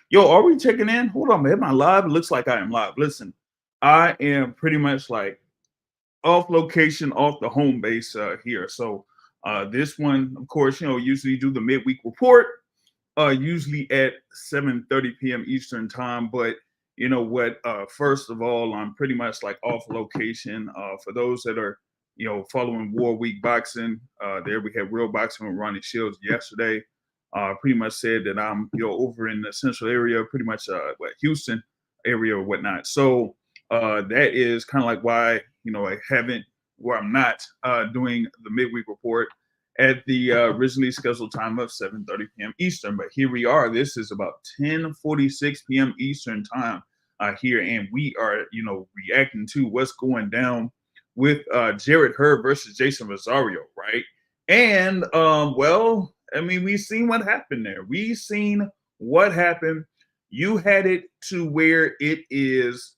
Yo, are we checking in? Hold on, man. Am I live? It looks like I am live. Listen, I am pretty much like off location, off the home base here. So this one, of course, usually do the midweek report, usually at 7:30 p.m. Eastern time. But you know what? First of all, I'm pretty much like off location. For those that are, following War Week boxing, there we had Real Boxing with Ronnie Shields yesterday. Pretty much said that I'm, over in the central area, pretty much Houston area or whatnot. So that is kind of like why I haven't, where I'm not doing the midweek report at the originally scheduled time of 7:30 p.m. Eastern. But here we are. This is about 10:46 p.m. Eastern time here, and we are, reacting to what's going down with Jarrett Hurd versus Jeison Rosario, right? And well, I mean, we've seen what happened there. We've seen what happened. You had it to where it is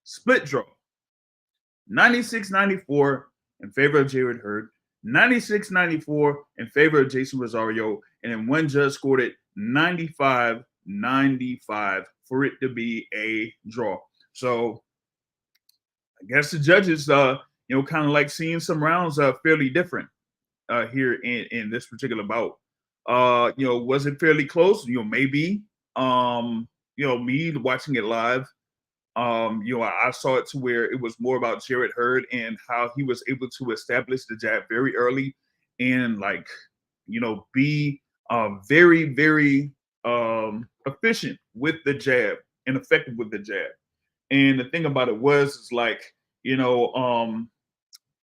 split draw. 96-94 in favor of Jarrett Hurd, 96-94 in favor of Jeison Rosario, and then one judge scored it 95-95 for it to be a draw. So I guess the judges, kind of like seeing some rounds fairly different here in this particular bout. Was it fairly close? Maybe. Me watching it live, I saw it to where it was more about Jarrett Hurd and how he was able to establish the jab very early and like, be very, very efficient with the jab and effective with the jab. And the thing about it was, is like,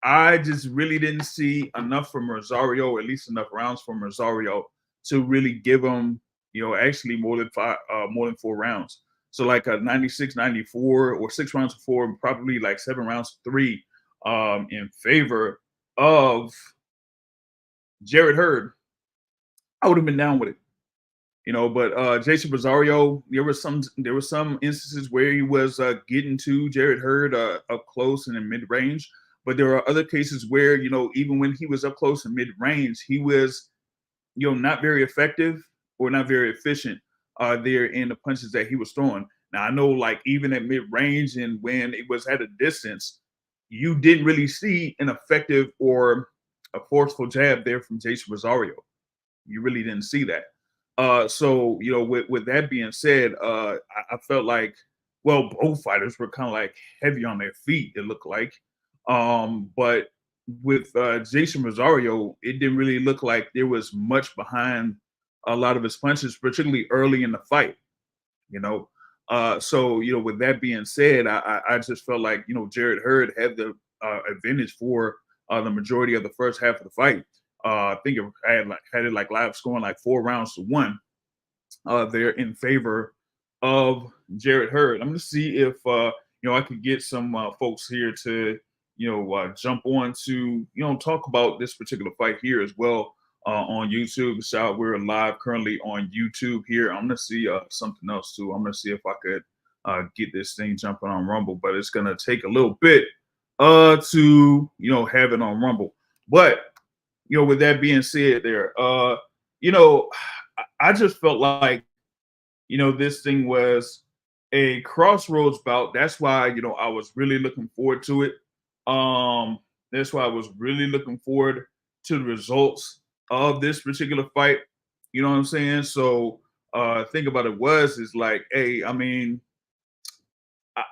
I just really didn't see enough from Rosario, or at least enough rounds from Rosario to really give him, actually more than 4 rounds. So like a 96-94 or 6 rounds of four, and probably like 7 rounds of three in favor of Jarrett Hurd, I would have been down with it. But Jeison Rosario, there were some instances where he was getting to Jarrett Hurd up close and in mid range, but there are other cases where even when he was up close and mid range, he was not very effective or not very efficient there in the punches that he was throwing. Now I know, like even at mid range and when it was at a distance, you didn't really see an effective or a forceful jab there from Jeison Rosario. You really didn't see that. So with that being said, I felt like, well, both fighters were kind of like heavy on their feet. It looked like, but with Jeison Rosario, it didn't really look like there was much behind a lot of his punches, particularly early in the fight. You know, so with that being said, I just felt like Jarrett Hurd had the advantage for the majority of the first half of the fight. I think had it like live scoring like 4 rounds to 1 there in favor of Jarrett Hurd. I'm going to see if I could get some folks here to jump on to talk about this particular fight here as well on YouTube. So we're live currently on YouTube here. I'm going to see something else too. I'm going to see if I could get this thing jumping on Rumble, but it's going to take a little bit to have it on Rumble. But with that being said, there, I just felt like, this thing was a crossroads bout. That's why, I was really looking forward to it. That's why I was really looking forward to the results of this particular fight. You know what I'm saying? So, think about it is like, hey, I mean,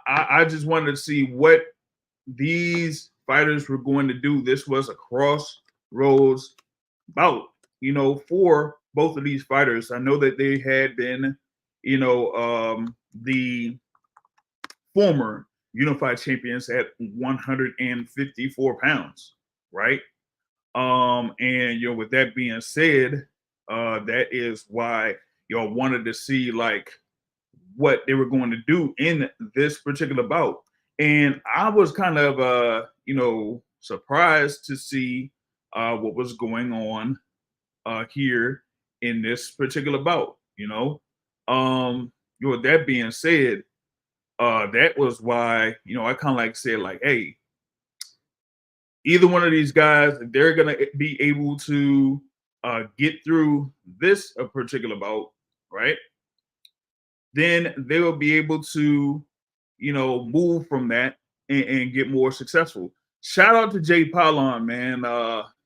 I just wanted to see what these fighters were going to do. This was a crossroads bout, for both of these fighters. I know that they had been, the former unified champions at 154 pounds, right? And with that being said, that is why y'all wanted to see like what they were going to do in this particular bout. And I was kind of surprised to see what was going on here in this particular bout, with that being said, that was why, I kind of like said, like, hey, either one of these guys, if they're gonna be able to get through this particular bout, right? then they will be able to, move from that and get more successful. Shout out to Jay Pylon, man.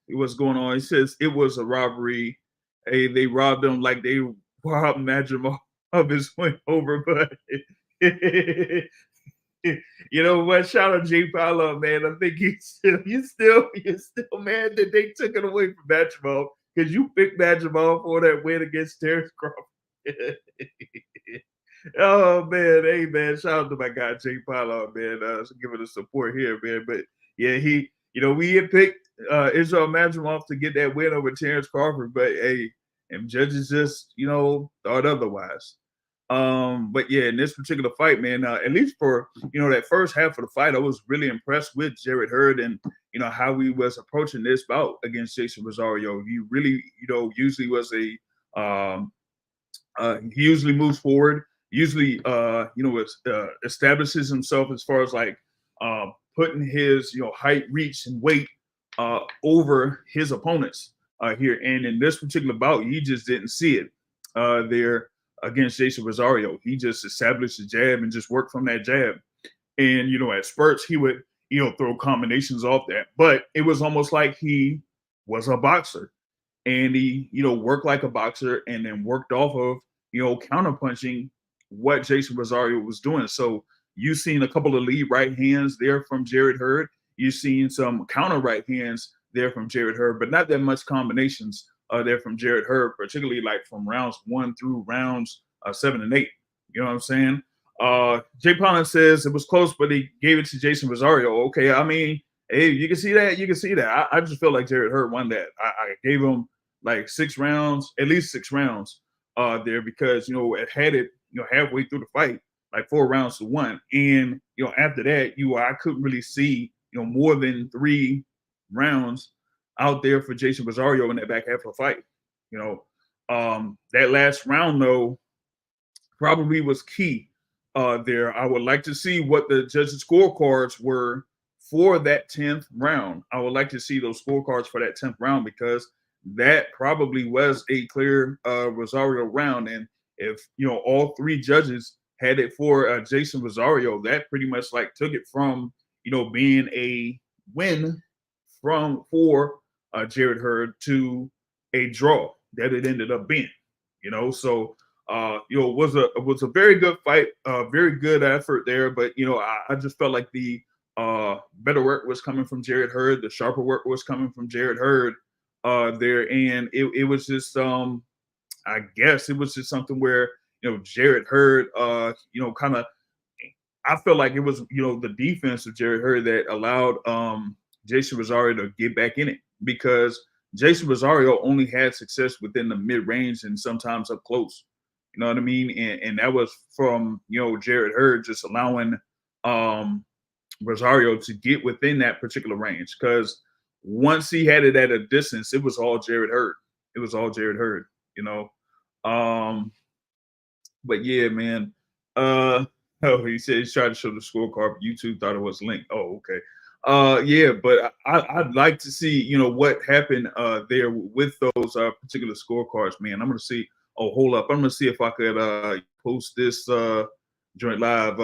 What's going on? He says it was a robbery. Hey, they robbed him like they robbed Madrimal of his win over, but you know what? Shout out Jay Pylon, man. I think you're still mad that they took it away from Madrimal because you picked Madrimal for that win against Terrence Crawford. Oh man, hey man, shout out to my guy Jay Pylon, man, giving us support here, man. But yeah, we had picked Israel Madrimov to get that win over Terrence Crawford, but hey, and judges just thought otherwise. But yeah, in this particular fight, man, at least for that first half of the fight, I was really impressed with Jarrett Hurd and how he was approaching this bout against Jeison Rosario. He really, usually was he usually moves forward, usually establishes himself as far as like putting his height, reach, and weight over his opponents here. And in this particular bout, he just didn't see it there against Jeison Rosario. He just established a jab and just worked from that jab. And at spurts, he would throw combinations off that, but it was almost like he was a boxer. And he, worked like a boxer and then worked off of, counterpunching what Jeison Rosario was doing. So you've seen a couple of lead right hands there from Jarrett Hurd. You've seen some counter right hands there from Jarrett Hurd, but not that much combinations there from Jarrett Hurd, particularly like from rounds 1 through rounds 7 and 8. You know what I'm saying? Jay Pollan says it was close, but he gave it to Jeison Rosario. Okay, I mean, hey, you can see that. You can see that. I just feel like Jarrett Hurd won that. I gave him like 6 rounds, at least 6 rounds there, because it had it halfway through the fight, like 4 rounds to 1, and after that I couldn't really see more than 3 rounds out there for Jeison Rosario in that back half of the fight. That last round though probably was key there. I would like to see what the judges' scorecards were for that 10th round. I would like to see those scorecards for that 10th round, because that probably was a clear Rosario round. And if all 3 judges had it for Jeison Rosario, that pretty much like took it from being a win for Jarrett Hurd to a draw that it ended up being. So it was a very good fight, very good effort there. But I just felt like the better work was coming from Jarrett Hurd, the sharper work was coming from Jarrett Hurd there, and it was just I guess it was just something where Jarrett Hurd kind of, I feel like it was the defense of Jarrett Hurd that allowed Jeison Rosario to get back in it, because Jeison Rosario only had success within the mid-range and sometimes up close. You know what I mean? And that was from Jarrett Hurd just allowing Rosario to get within that particular range, because once he had it at a distance, it was all Jarrett Hurd. It was all Jarrett Hurd, But yeah, man. He said he's trying to show the scorecard, but YouTube thought it was linked. Oh, okay. Yeah, but I'd like to see, what happened there with those particular scorecards, man. I'm gonna see. Oh, hold up. I'm gonna see if I could post this joint live.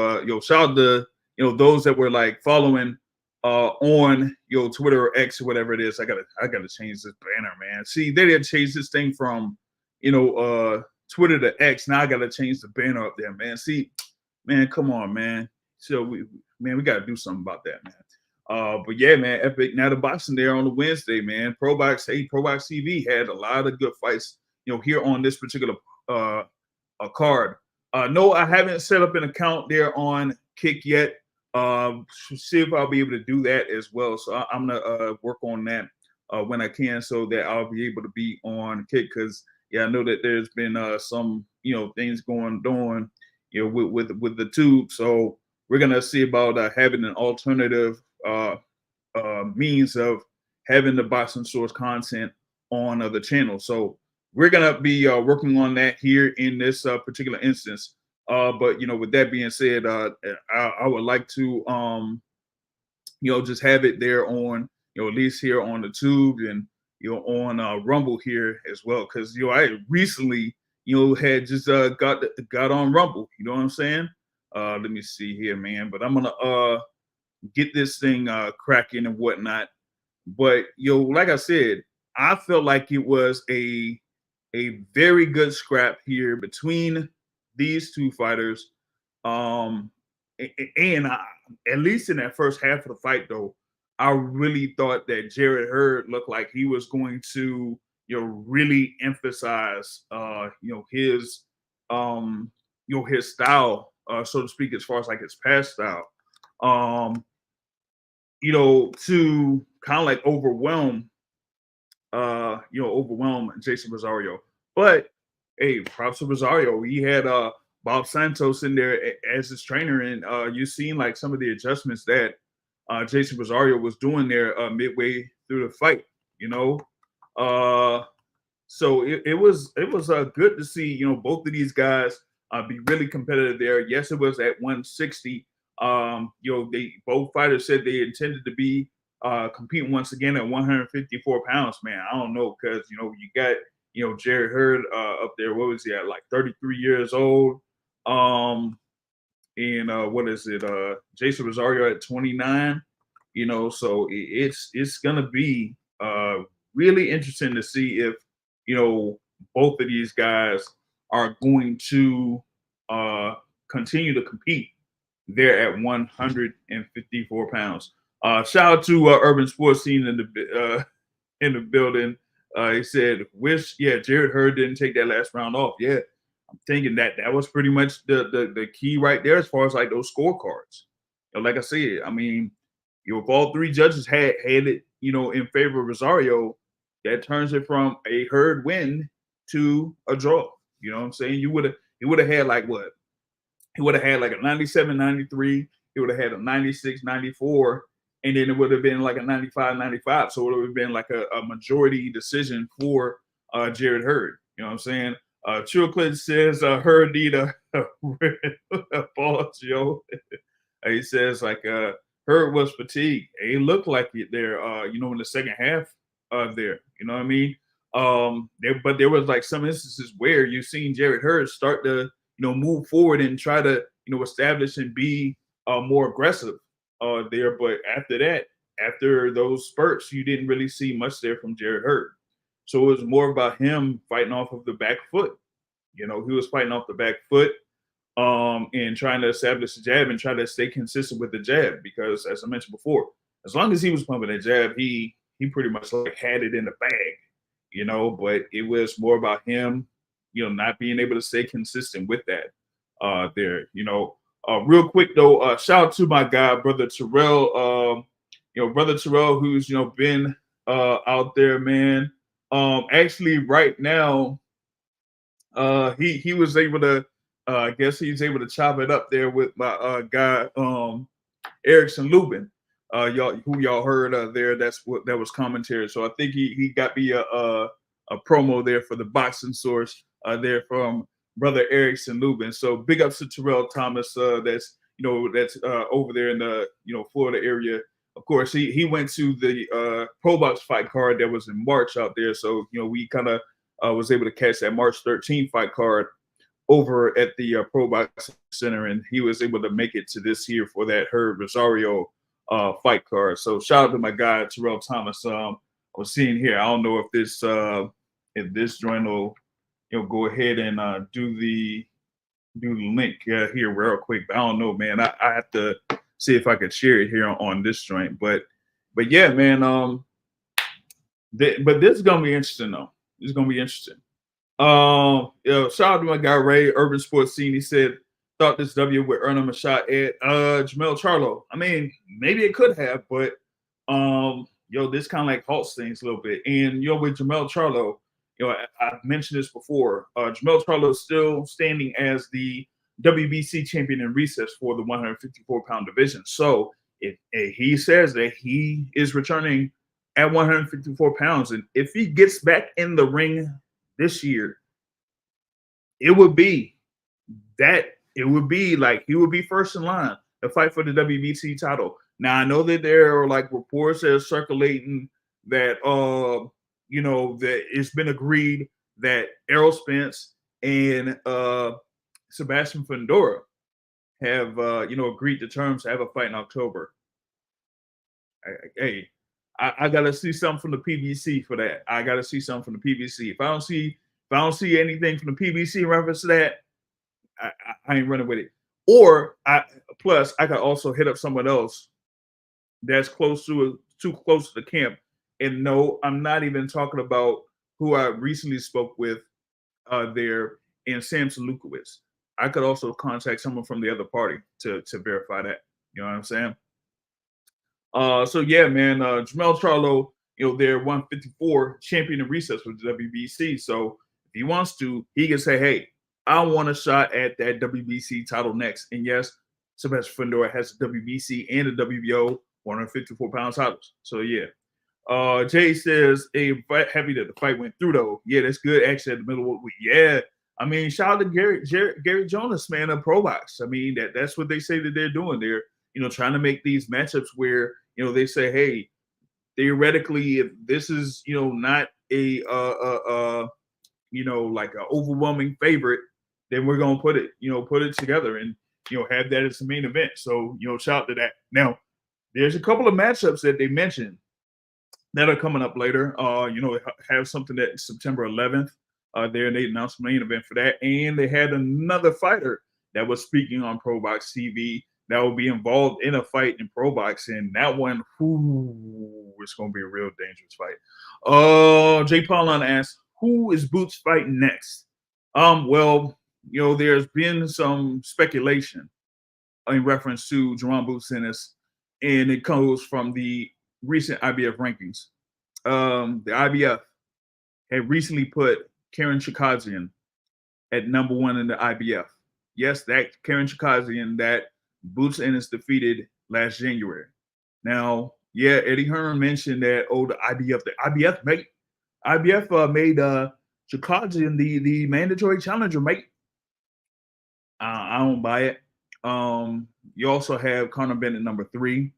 Shout out to those that were like following on Twitter or X or whatever it is. I gotta change this banner, man. See, they didn't change this thing from Twitter to X. Now I gotta change the banner up there, man. See, man, come on, man. So we gotta do something about that, man. But yeah, man, epic. Now the boxing there on the Wednesday, man. ProBox TV had a lot of good fights, here on this particular card. No, I haven't set up an account there on Kick yet. See if I'll be able to do that as well. So I'm gonna work on that when I can, so that I'll be able to be on Kick, because I know that there's been some things going on with the tube. So we're gonna see about having an alternative means of having the boxing source content on the channel. So we're gonna be working on that here in this particular instance. But with that being said, I would like to just have it there on at least here on the tube, and on Rumble here as well, because I recently had just got on Rumble. You know what I'm saying? Let me see here, man. But I'm gonna get this thing cracking and whatnot. But like I said, I felt like it was a very good scrap here between these two fighters. And at least in that first half of the fight, though, I really thought that Jarrett Hurd looked like he was going to, really emphasize, his, his style, so to speak, as far as like his past style, to kind of like overwhelm Jeison Rosario. But hey, props to Rosario. He had Bob Santos in there as his trainer, and you've seen like some of the adjustments that Jeison Rosario was doing there midway through the fight. Uh, so it was good to see both of these guys be really competitive there. Yes, it was at 160. They both fighters said they intended to be competing once again at 154 pounds. Man, I don't know, because you got Jarrett Hurd up there. What was he at, like 33 years old? And what is it? Jeison Rosario at 29. So it's gonna be really interesting to see if both of these guys are going to continue to compete there at 154 pounds. Shout out to Urban Sports Scene in the building. He said, Jarrett Hurd didn't take that last round off. Yeah, I'm thinking that was pretty much the key right there as far as like those scorecards. Like I said, I mean, if all three judges had it, in favor of Rosario, that turns it from a Hurd win to a draw. You know what I'm saying? He would have had like what? He would have had like a 97, 93. He would have had a 96, 94. And then it would have been like a 95, 95. So it would have been like a majority decision for Jarrett Hurd. You know what I'm saying? True Clinton says Hurd need a pause, yo. He says like Hurd was fatigued. He looked like it there, in the second half there. You know what I mean? But there was like some instances where you've seen Jarrett Hurd start to move forward and try to establish and be more aggressive there. But after those spurts, you didn't really see much there from Jarrett Hurd. So it was more about him fighting off of the back foot. He was fighting off the back foot and trying to establish the jab and try to stay consistent with the jab, because as I mentioned before, as long as he was pumping that jab, he pretty much like had it in the bag, but it was more about him, not being able to stay consistent with that there, real quick though, shout out to my guy, Brother Terrell, Brother Terrell, who's, been out there, man. Actually right now, he was able to, I guess he's able to chop it up there with my guy, Erickson Lubin, y'all heard there. That was commentary. So I think he got me a promo there for the boxing source there from Brother Erickson Lubin. So big ups to Terrell Thomas. That's over there in the Florida area. Of course, he went to the Pro Box fight card that was in March out there. So we kind of was able to catch that March 13th fight card over at the Pro Box Center, and he was able to make it to this here for that Hurd Rosario fight card. So shout out to my guy Terrell Thomas. I was seeing here. I don't know if this joint will go ahead and do the link here real quick. But I don't know, man. I have to see if I could share it here on this joint. But yeah, man. But this is gonna be interesting though. It's gonna be interesting. Shout out to my guy Ray, Urban Sports Scene. He said, thought this W would earn him a shot at Jamel Charlo. I mean, maybe it could have, but this kind of like halts things a little bit. And with Jamel Charlo, I've mentioned this before. Jamel Charlo is still standing as the WBC champion in recess for the 154-pound division. So if he says that he is returning at 154 pounds, and if he gets back in the ring this year, it would be like he would be first in line to fight for the WBC title. Now I know that there are like reports that are circulating that that it's been agreed that Errol Spence and Sebastian Fundora have agreed to terms to have a fight in October. Hey, I gotta see something from the PBC for that. I gotta see something from the PBC. If I don't see anything from the PBC in reference to that, I ain't running with it. Or I could also hit up someone else that's too close to the camp. And no, I'm not even talking about who I recently spoke with there in Samson Lukowitz. I could also contact someone from the other party to verify that. You know what I'm saying? So yeah, man, Jamel Charlo, they're 154 champion in recess with the WBC. So if he wants to, he can say, hey, I want a shot at that WBC title next. And yes, Sebastian Fundora has a WBC and a WBO 154-pound titles. So yeah. Jay says, hey, happy that the fight went through though. Yeah, that's good. Actually, at the middle of the week. Yeah. I mean, shout out to Gary Jonas, man, of Pro Box. I mean, that's what they say that they're doing. They're, trying to make these matchups where, they say, hey, theoretically, if this is, not a like an overwhelming favorite, then we're gonna put it together and have that as the main event. So, shout out to that. Now, there's a couple of matchups that they mentioned that are coming up later. Have something that September 11th. There they announced the main event for that, and they had another fighter that was speaking on Pro Box TV that will be involved in a fight in Pro Box, and that one, it's going to be a real dangerous fight. Jay Paulon asked, "Who is Boots fighting next?" Well, there's been some speculation in reference to Jerome Boots Ennis, and it comes from the recent IBF rankings. The IBF had recently put Karen Chikazian at number 1 in the IBF. Yes, that Karen Chikazian that Boots Ennis defeated last January. Now, yeah, Eddie Hearn mentioned that, the IBF made Chikazian the mandatory challenger, mate. I don't buy it. You also have Conor Bennett number 3.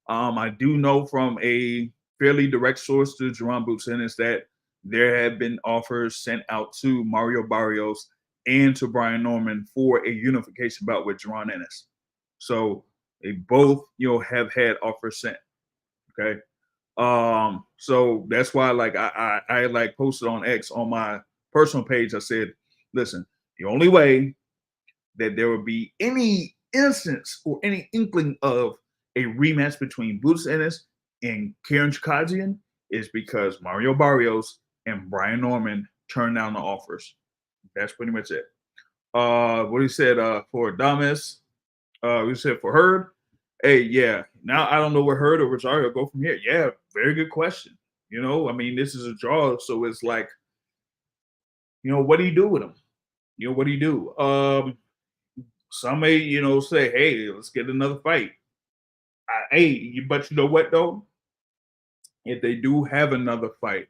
I do know from a fairly direct source to Jerome Boots Ennis that there have been offers sent out to Mario Barrios and to Brian Norman for a unification bout with Jerome Ennis. So they both, have had offers sent. Okay. So that's why, like, I like posted on X on my personal page. I said, listen, the only way that there would be any instance or any inkling of a rematch between Boots Ennis and Karen Chikazian is because Mario Barrios and Brian Norman turned down the offers. That's pretty much it. What he said for Damas, we said for Hurd, hey, yeah. Now I don't know where Hurd or Rosario go from here. Yeah, very good question. I mean, this is a draw, so it's like, what do you do with him? What do you do? Some may, say, hey, let's get another fight. But you know what though? If they do have another fight,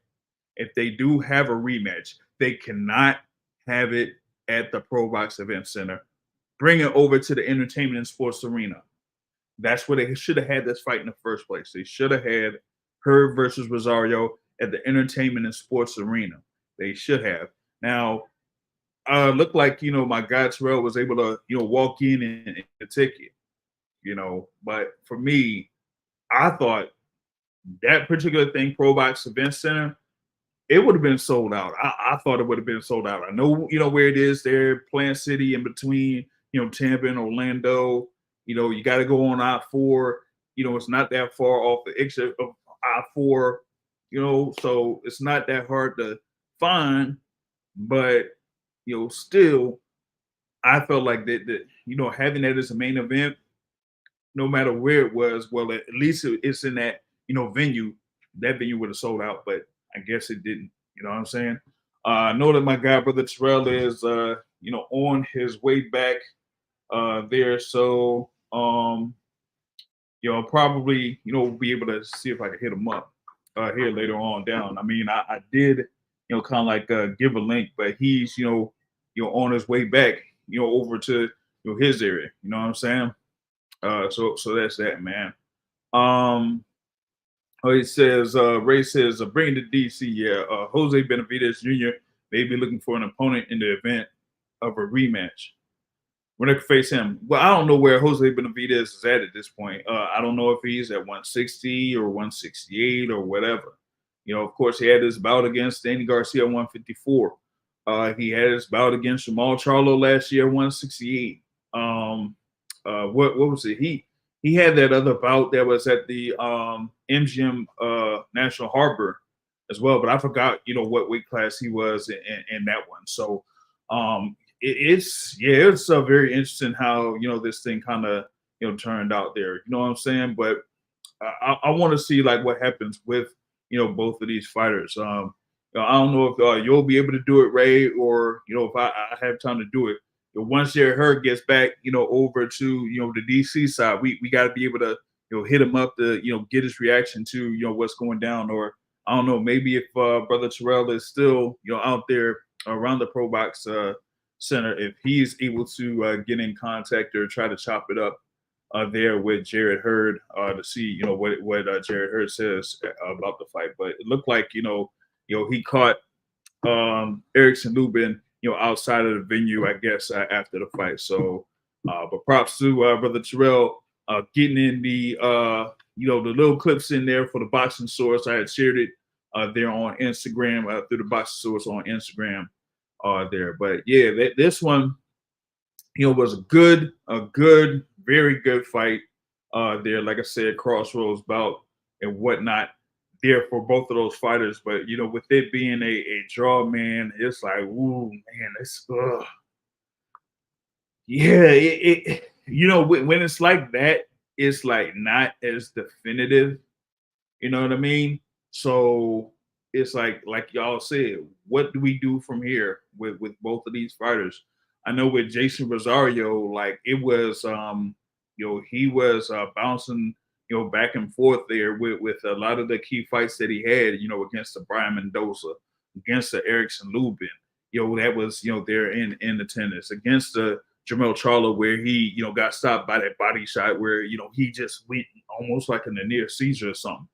if they do have a rematch, they cannot have it at the Pro Box Event Center. Bring it over to the Entertainment and Sports Arena. That's where they should have had this fight in the first place. They should have had Hurd versus Rosario at the Entertainment and Sports Arena. They should have. Now, looked like, my guy Terrell was able to, walk in and get a ticket, but for me, I thought that particular thing, Pro Box Event Center, it would have been sold out. I thought it would have been sold out. I know, where it is there, Plant City in between, Tampa and Orlando. You got to go on I-4. It's not that far off the exit of I-4, so it's not that hard to find. But, still, I felt like that having that as a main event, no matter where it was, well, at least it's in that, venue. That venue would have sold out, but I guess it didn't. You know what I'm saying? I know that my guy, Brother Terrell, is, on his way back there. So, probably, be able to see if I can hit him up here later on down. I mean, I did, kind of like give a link, but he's, on his way back, over to his area. You know what I'm saying? So that's that, man. It says, Ray says, bring it to DC. Yeah, Jose Benavidez Jr. may be looking for an opponent in the event. of a rematch when they could face him. Well, I don't know where Jose Benavidez is at this point. I don't know if he's at 160 or 168 or whatever. Of course, he had his bout against Danny Garcia at 154. He had his bout against Jamal Charlo last year at 168. What was it? He had that other bout that was at the MGM National Harbor as well, but I forgot what weight class he was in that one. So it's very interesting how this thing kind of turned out there. You know what I'm saying? But I want to see like what happens with both of these fighters. I don't know if you'll be able to do it, Ray, or if I have time to do it. Once Jarrett Hurd gets back, over to the DC side, we got to be able to hit him up to get his reaction to what's going down. Or I don't know, maybe if Brother Terrell is still out there around the Pro Box Center, if he's able to get in contact or try to chop it up there with Jarrett Hurd to see what Jarrett Hurd says about the fight. But it looked like he caught Erickson Lubin outside of the venue, I guess, after the fight. So but props to Brother Terrell getting in the the little clips in there for the boxing source. I had shared it there on Instagram through the boxing source on Instagram there. But yeah, this one was a good, very good fight there. Like I said, crossroads bout and whatnot there for both of those fighters. But with it being a draw, man, it's like, ooh, man, it's yeah, when it's like that, it's like not as definitive. You know what I mean? So it's like y'all said, what do we do from here with both of these fighters? I know with Jeison Rosario, like it was he was bouncing back and forth there with a lot of the key fights that he had, against the Brian Mendoza, against the Erickson Lubin, that was there in the tennis, against the Jamel Charlo, where he got stopped by that body shot where he just went almost like in a near seizure or something.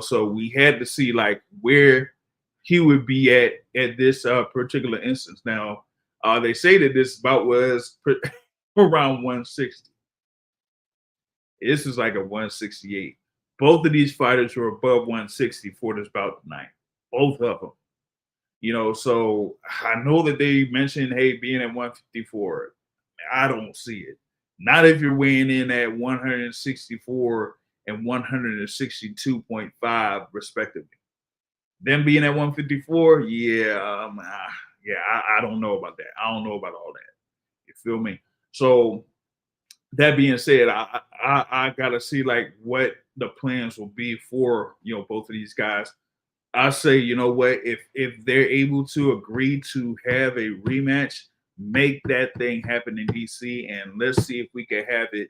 So we had to see like where he would be at this particular instance. Now, they say that this bout was around 160. This is like a 168. Both of these fighters were above 160 for this bout tonight. Both of them. So I know that they mentioned, hey, being at 154. I don't see it. Not if you're weighing in at 164 and 162.5 respectively. Them being at 154, I don't know about that. I don't know about all that. You feel me? So that being said, I gotta see like what the plans will be for both of these guys. I say, what, if they're able to agree to have a rematch, make that thing happen in DC, and let's see if we can have it.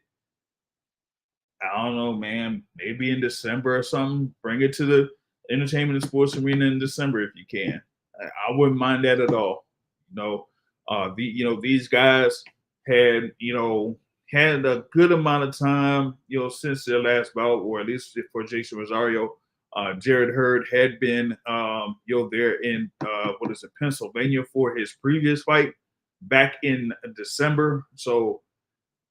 I don't know, man. Maybe in December or something. Bring it to the entertainment and sports arena in December if you can. I wouldn't mind that at all. These guys had had a good amount of time since their last bout, or at least for Jeison Rosario. Jarrett Hurd had been there in Pennsylvania for his previous fight back in December. So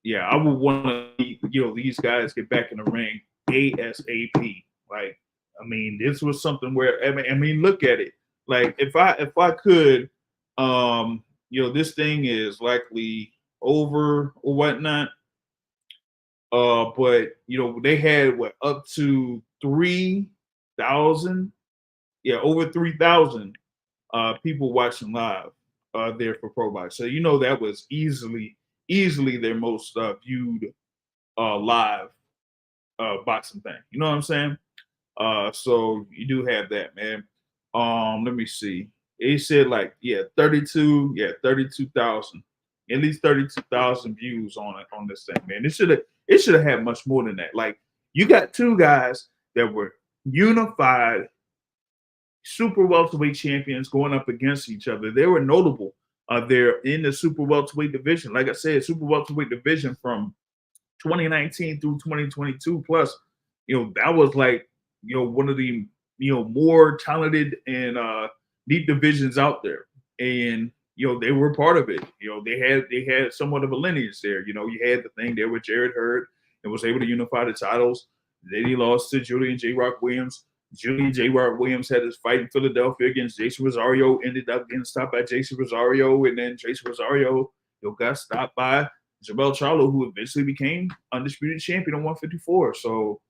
yeah, I would want to see these guys get back in the ring ASAP. Like, I mean, this was something where I mean, look at it. Like, if I could, this thing is likely over or whatnot. But they had up to 3,000, over 3,000 people watching live there for Pro Box. So that was easily their most viewed live boxing thing. You know what I'm saying? So you do have that, man. Let me see. He said 32,000, at least 32,000 views on this thing, man. It should have had much more than that. Like, you got two guys that were unified super welterweight champions going up against each other. They were notable there in the super welterweight division. Like I said, super welterweight division from 2019 through 2022 plus, that was like, one of the, more talented and deep divisions out there. And they were part of it. They had somewhat of a lineage there. You had the thing there with Jarrett Hurd and was able to unify the titles. Then he lost to Julian J. Rock Williams. Julian J. Rock Williams had his fight in Philadelphia against Jeison Rosario, ended up getting stopped by Jeison Rosario, and then Jeison Rosario got stopped by Jermell Charlo, who eventually became undisputed champion at 154. So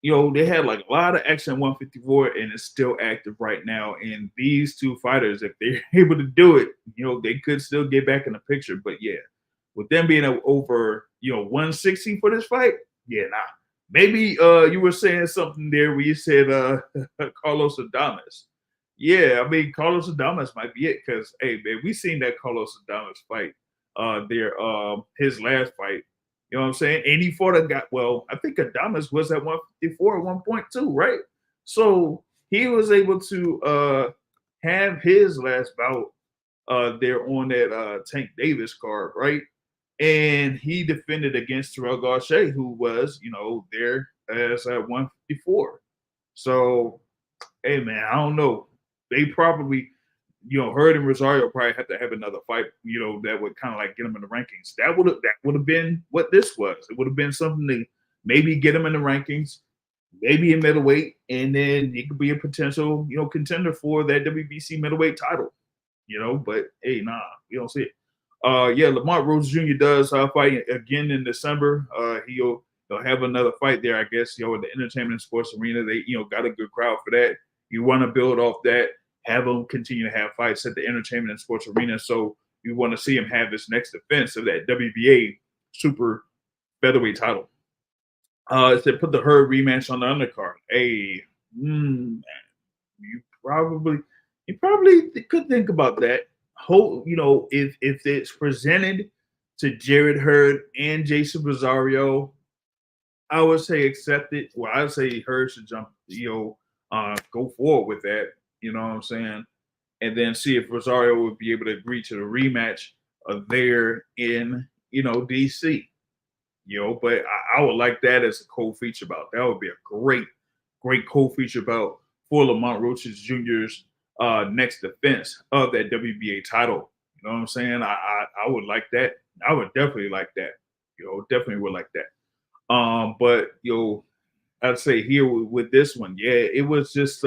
they had like a lot of action at 154, and it's still active right now. And these two fighters, if they're able to do it, they could still get back in the picture. But yeah, with them being over, 160 for this fight, yeah, nah. Maybe you were saying something there where you said Carlos Adames. Yeah, I mean Carlos Adames might be it because hey man, we seen that Carlos Adames fight his last fight. You know what I'm saying? And he fought a guy. Well, I think Adames was at 154 at one point too, right? So he was able to have his last bout there on that Tank Davis card, right? And he defended against Terrell Gausha, who was, there as at 154. So, hey man, I don't know. They probably, Hurd and Rosario probably have to have another fight, that would kind of like get them in the rankings. That would have been what this was. It would have been something to maybe get them in the rankings, maybe in middleweight, and then it could be a potential, contender for that WBC middleweight title. But hey, nah, we don't see it. Yeah, Lamont Rhodes Jr. does fight again in December. He'll have another fight there, I guess. In the entertainment and sports arena, they got a good crowd for that. You want to build off that, have him continue to have fights at the entertainment and sports arena. So you want to see him have his next defense of that WBA super featherweight title. They put the Hurd rematch on the undercard. Hey, you probably could think about that. If it's presented to Jarrett Hurd and Jeison Rosario, I would say accept it. Well, I would say Hurd should jump, go forward with that. You know what I'm saying? And then see if Rosario would be able to agree to the rematch there in, DC. But I would like that as a co-feature bout. That would be a great co-feature bout for Lamont Roaches Jr.'s next defense of that WBA title. You know what I'm saying? I would like that. I would definitely like that. Definitely would like that. But I'd say here with this one, yeah, it was just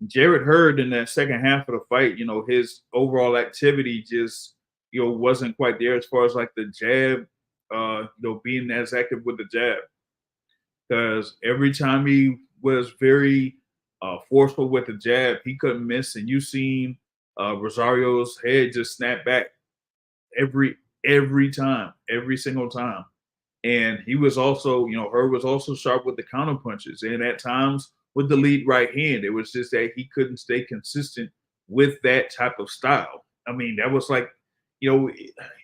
Jarrett Hurd in that second half of the fight. His overall activity just wasn't quite there as far as like the jab. Being as active with the jab, because every time he was very forceful with the jab, he couldn't miss, and you seen Rosario's head just snap back every time, every single time. And he was also, Hurd was also sharp with the counter punches, and at times with the lead right hand. It was just that he couldn't stay consistent with that type of style. I mean, that was like, you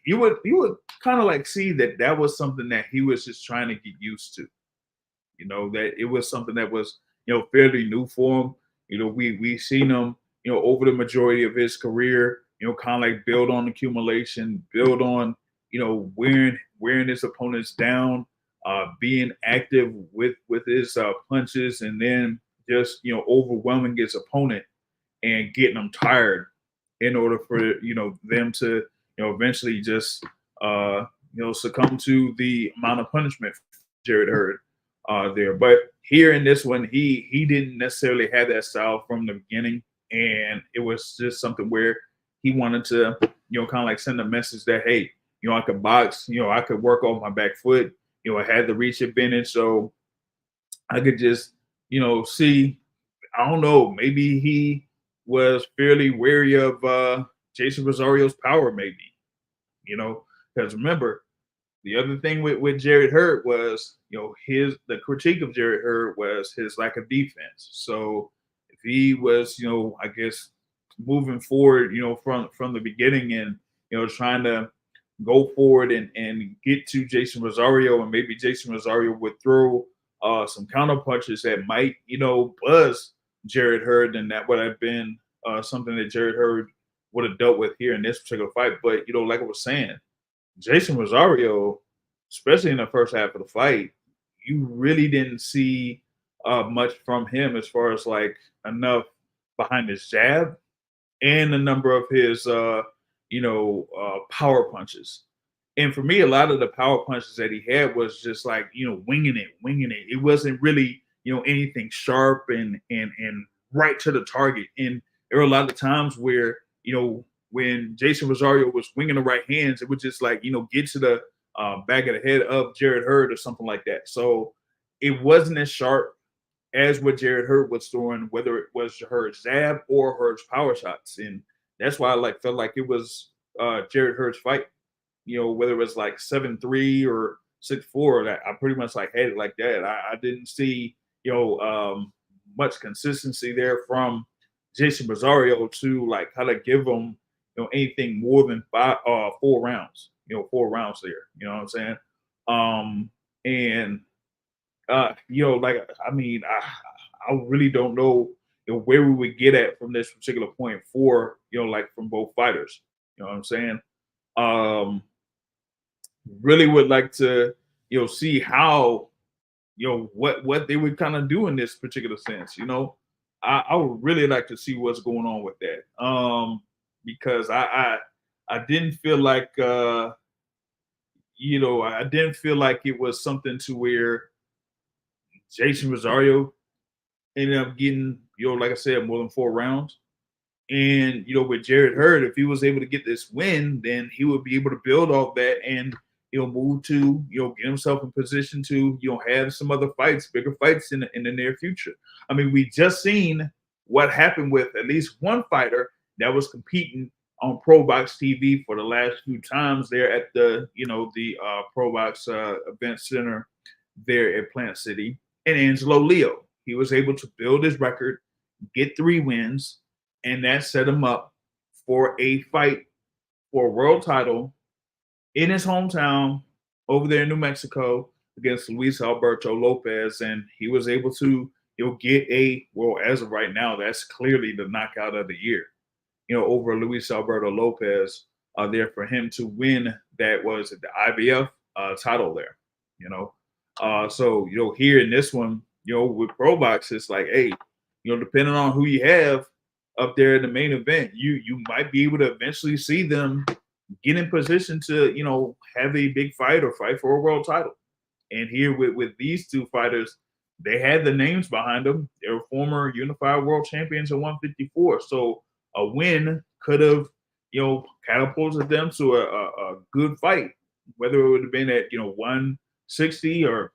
would kind of like see that was something that he was just trying to get used to. That it was something that was, fairly new for him. We seen him, over the majority of his career, kind of like build on accumulation, build on, wearing his opponents down, being active with his punches, and then just overwhelming his opponent and getting them tired in order for them to eventually just succumb to the amount of punishment Jarrett Hurd there. But here in this one, he didn't necessarily have that style from the beginning, and it was just something where he wanted to kind of like send a message that, hey, I could box, I could work off my back foot, I had the reach advantage, so I could just see, I don't know, maybe he was fairly wary of Jeison Rosario's power, maybe, because remember, the other thing with Jarrett Hurd was, the critique of Jarrett Hurd was his lack of defense. So if he was, I guess moving forward, from the beginning and, trying to go forward and get to Jeison Rosario, and maybe Jeison Rosario would throw some counter punches that might, buzz Jarrett Hurd, and that would have been something that Jarrett Hurd would have dealt with here in this particular fight. But, like I was saying, Jeison Rosario, especially in the first half of the fight, you really didn't see much from him as far as like enough behind his jab and the number of his power punches. And for me, a lot of the power punches that he had was just like, winging it. It wasn't really, anything sharp and right to the target. And there were a lot of times where, when Jeison Rosario was winging the right hands, it would just like, get to the back of the head of Jarrett Hurd or something like that. So it wasn't as sharp as what Jarrett Hurd was throwing, whether it was Hurd's jab or Hurd's power shots. And that's why I felt like it was Jarrett Hurd's fight. Whether it was like 7-3 or 6-4, that I pretty much like had it like that. I didn't see, much consistency there from Jeison Rosario to like how to give him, anything more than 4 rounds, 4 rounds there. You know what I'm saying? And like I mean, I really don't know, where we would get at from this particular point for, like from both fighters. You know what I'm saying? Really would like to, see how, what they would kind of do in this particular sense. I would really like to see what's going on with that. Because I didn't feel like I didn't feel like it was something to where Jeison Rosario ended up getting, like I said, more than 4 rounds. And with Jarrett Hurd, if he was able to get this win, then he would be able to build off that and move to get himself in position to have some other fights, bigger fights in the near future. I mean, we just seen what happened with at least one fighter that was competing on Pro Box TV for the last few times there at the the Pro Box Event Center there at Plant City, and Angelo Leo. He was able to build his record, get 3 wins, and that set him up for a fight for a world title in his hometown over there in New Mexico against Luis Alberto Lopez. And he was able to, get as of right now, that's clearly the knockout of the year, over Luis Alberto Lopez there for him to win that was the IBF title there, so, here in this one, with Pro Box, it's like, hey, depending on who you have up there in the main event, you might be able to eventually see them get in position to, have a big fight or fight for a world title. And here with these 2 fighters, they had the names behind them. They were former unified world champions at 154. So a win could have, catapulted them to a good fight, whether it would have been at, 160 or,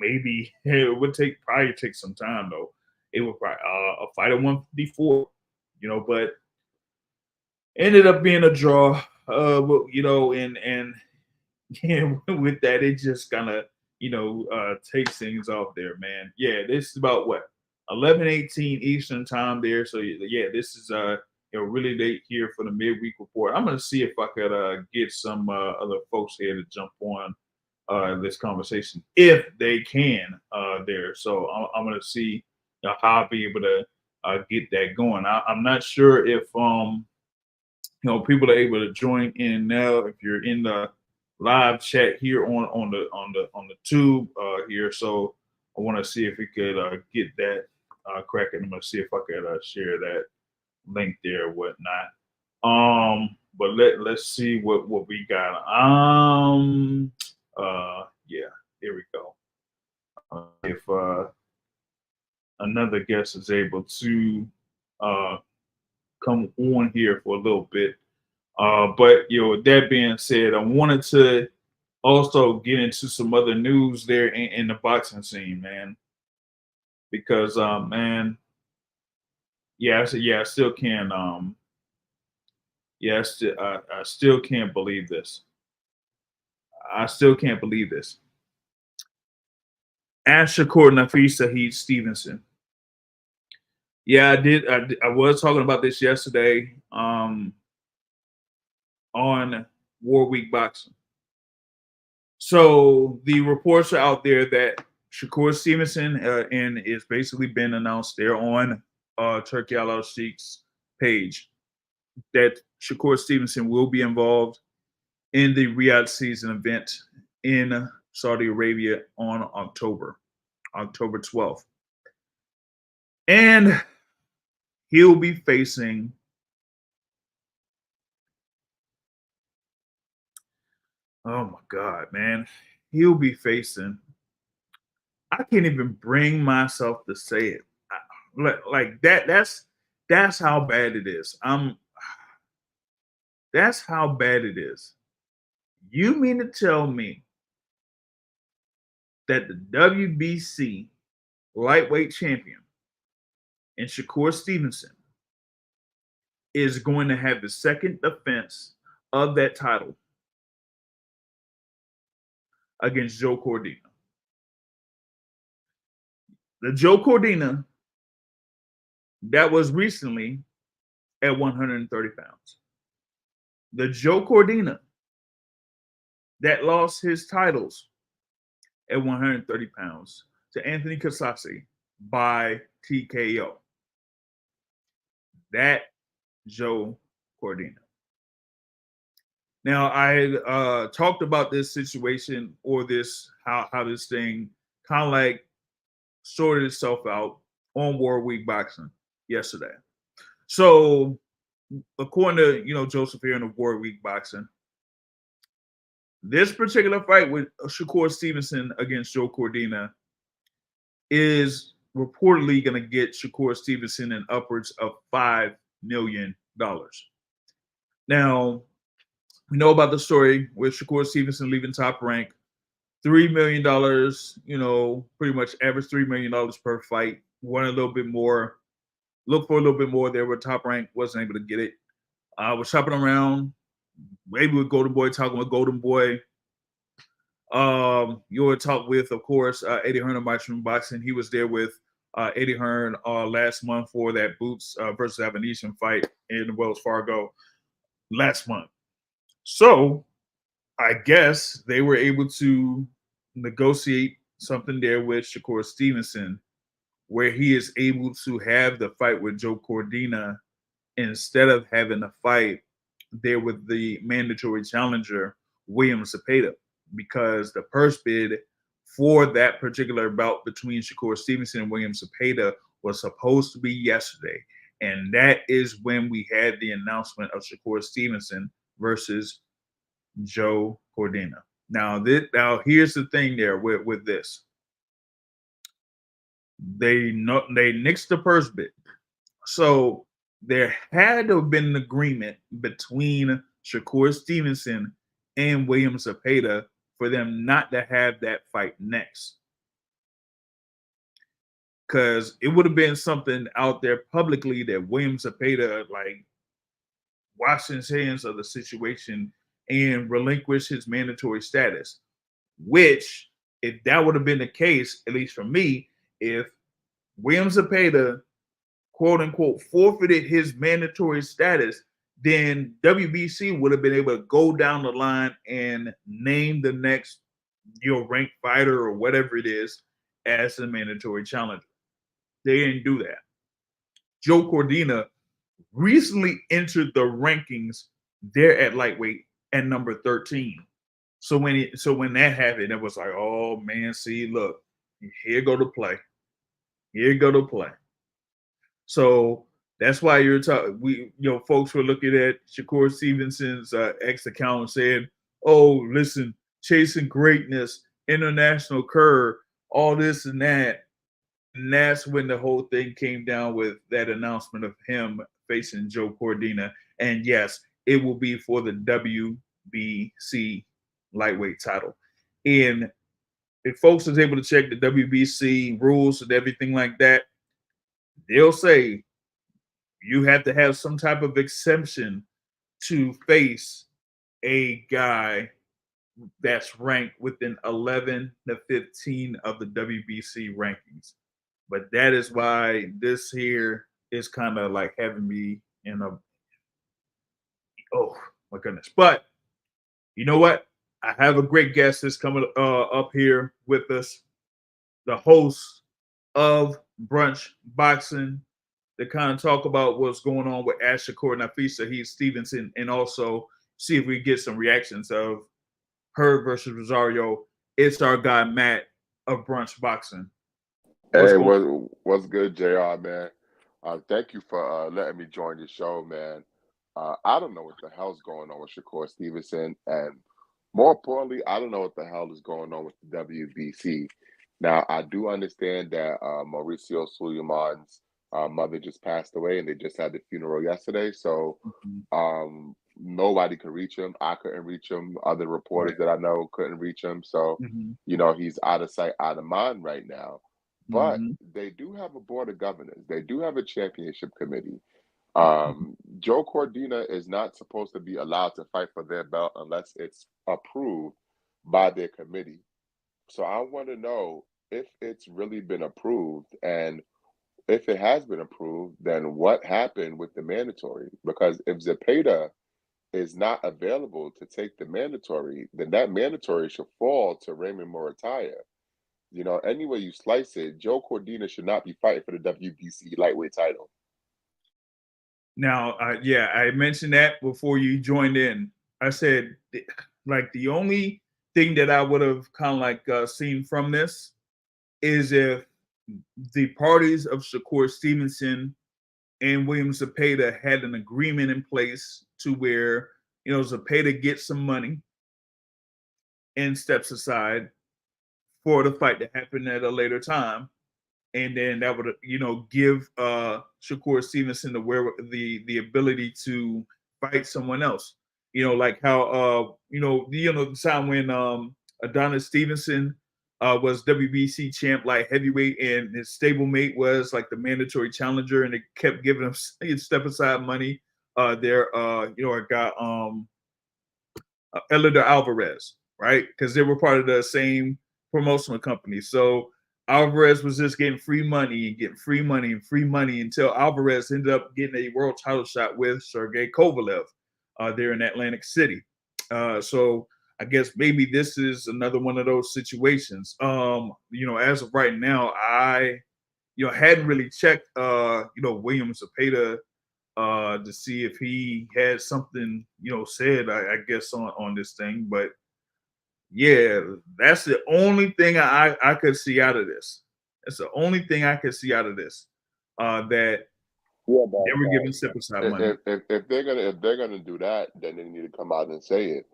maybe it would probably take some time though. It would probably a fight at 154, but ended up being a draw. And yeah, with that, it just kind of takes things off there, man. Yeah, this is about what 11:18 Eastern time there. So yeah, this is really late here for the midweek report. I'm gonna see if I could get some other folks here to jump on this conversation if they can there. So I'm gonna see how I'll be able to get that going. I'm not sure if people are able to join in now. If you're in the live chat here on the tube here, so I want to see if we could get that cracking. I'm gonna see if I could share that link there or whatnot. But let's see what we got. Yeah, here we go. If another guest is able to come on here for a little bit. But with that being said, I wanted to also get into some other news there in the boxing scene, man. Because man, I still can't I still can't believe this. I still can't believe this. Shakur Nafisa Heat Stevenson. Yeah, I was talking about this yesterday on War Week Boxing. So the reports are out there that Shakur Stevenson and it's basically been announced there on Turkey Al Sheikh's page that Shakur Stevenson will be involved in the Riyadh season event in Saudi Arabia on October 12th. And he'll be facing Oh my God, man. He'll be facing. I can't even bring myself to say it. Like that. That's how bad it is. That's how bad it is. You mean to tell me that the WBC lightweight champion and Shakur Stevenson is going to have the second defense of that title against Joe Cordina? The Joe Cordina that was recently at 130 pounds. The Joe Cordina that lost his titles at 130 pounds to Anthony Casasi by TKO. That Joe Cordina. Now I talked about this situation or this how this thing kind of like sorted itself out on World Week Boxing yesterday. So according to Joseph here of World Week Boxing, this particular fight with Shakur Stevenson against Joe Cordina is reportedly going to get Shakur Stevenson in upwards of $5 million. Now, we know about the story with Shakur Stevenson leaving Top Rank, $3 million, pretty much average $3 million per fight. Wanted a little bit more, look for a little bit more there, where Top Rank wasn't able to get it. Was shopping around, maybe with Golden Boy, talking with Golden Boy. You would talk with, of course, Eddie Hearn of Matchroom Boxing. He was there with Eddie Hearn last month for that Boots versus Avanesian fight in Wells Fargo last month. So I guess they were able to negotiate something there with Shakur Stevenson, where he is able to have the fight with Joe Cordina instead of having a fight there with the mandatory challenger, William Zepeda, because the purse bid for that particular bout between Shakur Stevenson and William Zepeda was supposed to be yesterday. And that is when we had the announcement of Shakur Stevenson versus Joe Cordina. Now here's the thing there with this. They nixed the purse bid. So there had to have been an agreement between Shakur Stevenson and William Zepeda for them not to have that fight next. Because it would have been something out there publicly that William Zepeda like washed his hands of the situation and relinquished his mandatory status. Which, if that would have been the case, at least for me, if William Zepeda quote unquote forfeited his mandatory status, then WBC would have been able to go down the line and name the next ranked fighter or whatever it is as the mandatory challenger. They didn't do that. Joe Cordina recently entered the rankings there at lightweight at number 13. So when that happened, it was like, oh man, see, look, here go to play. Here go to play. So that's why you're talking. Folks were looking at Shakur Stevenson's X account and saying, "Oh, listen, chasing greatness, international curve, all this and that." And that's when the whole thing came down with that announcement of him facing Joe Cordina. And yes, it will be for the WBC lightweight title. And if folks is able to check the WBC rules and everything like that, they'll say you have to have some type of exemption to face a guy that's ranked within 11 to 15 of the WBC rankings. But that is why this here is kind of like having me in a, oh my goodness. But you know what? I have a great guest that's coming up here with us, the host of Brunch Boxing, to kind of talk about what's going on with Asher Court Nafisa, Heath Stevenson, and also see if we get some reactions of Hurd versus Rosario. It's our guy Matt of Brunch Boxing. What's good, JR, man? Thank you for letting me join your show, man. I don't know what the hell's going on with Shakur Stevenson and More importantly, I don't know what the hell is going on with the WBC. Now, I do understand that Mauricio Suleiman's mother just passed away, and they just had the funeral yesterday. So Mhm. nobody could reach him. I couldn't reach him. Other Right. reporters that I know couldn't reach him. So, Mhm. he's out of sight, out of mind right now. But Mhm. they do have a board of governors. They do have a championship committee. Mhm. Joe Cordina is not supposed to be allowed to fight for their belt unless it's approved by their committee. So I want to know if it's really been approved, and if it has been approved, then what happened with the mandatory? Because if Zepeda is not available to take the mandatory, then that mandatory should fall to Raymond Murataya. Any way you slice it, Joe Cordina should not be fighting for the WBC lightweight title. Now, yeah, I mentioned that before you joined in. I said, like, the only thing that I would have kind of like seen from this is if the parties of Shakur Stevenson and William Zepeda had an agreement in place to where, Zepeda gets some money and steps aside for the fight to happen at a later time, and then that would give Shakur Stevenson the ability to fight someone else. Like how the time when Adonis Stevenson was WBC champ like heavyweight, and his stablemate was like the mandatory challenger, and they kept giving him step aside money. I got Elinor Alvarez, right? Because they were part of the same promotional company. So Alvarez was just getting free money and getting free money and free money until Alvarez ended up getting a world title shot with Sergey Kovalev there in Atlantic City. So I guess maybe this is another one of those situations. As of right now, I hadn't really checked William Zepeda to see if he had something, said, I guess, on this thing. But yeah, that's the only thing I could see out of this. That's the only thing I could see out of this. That Yeah, they but were giving step aside money. if they're gonna do that, then they need to come out and say it.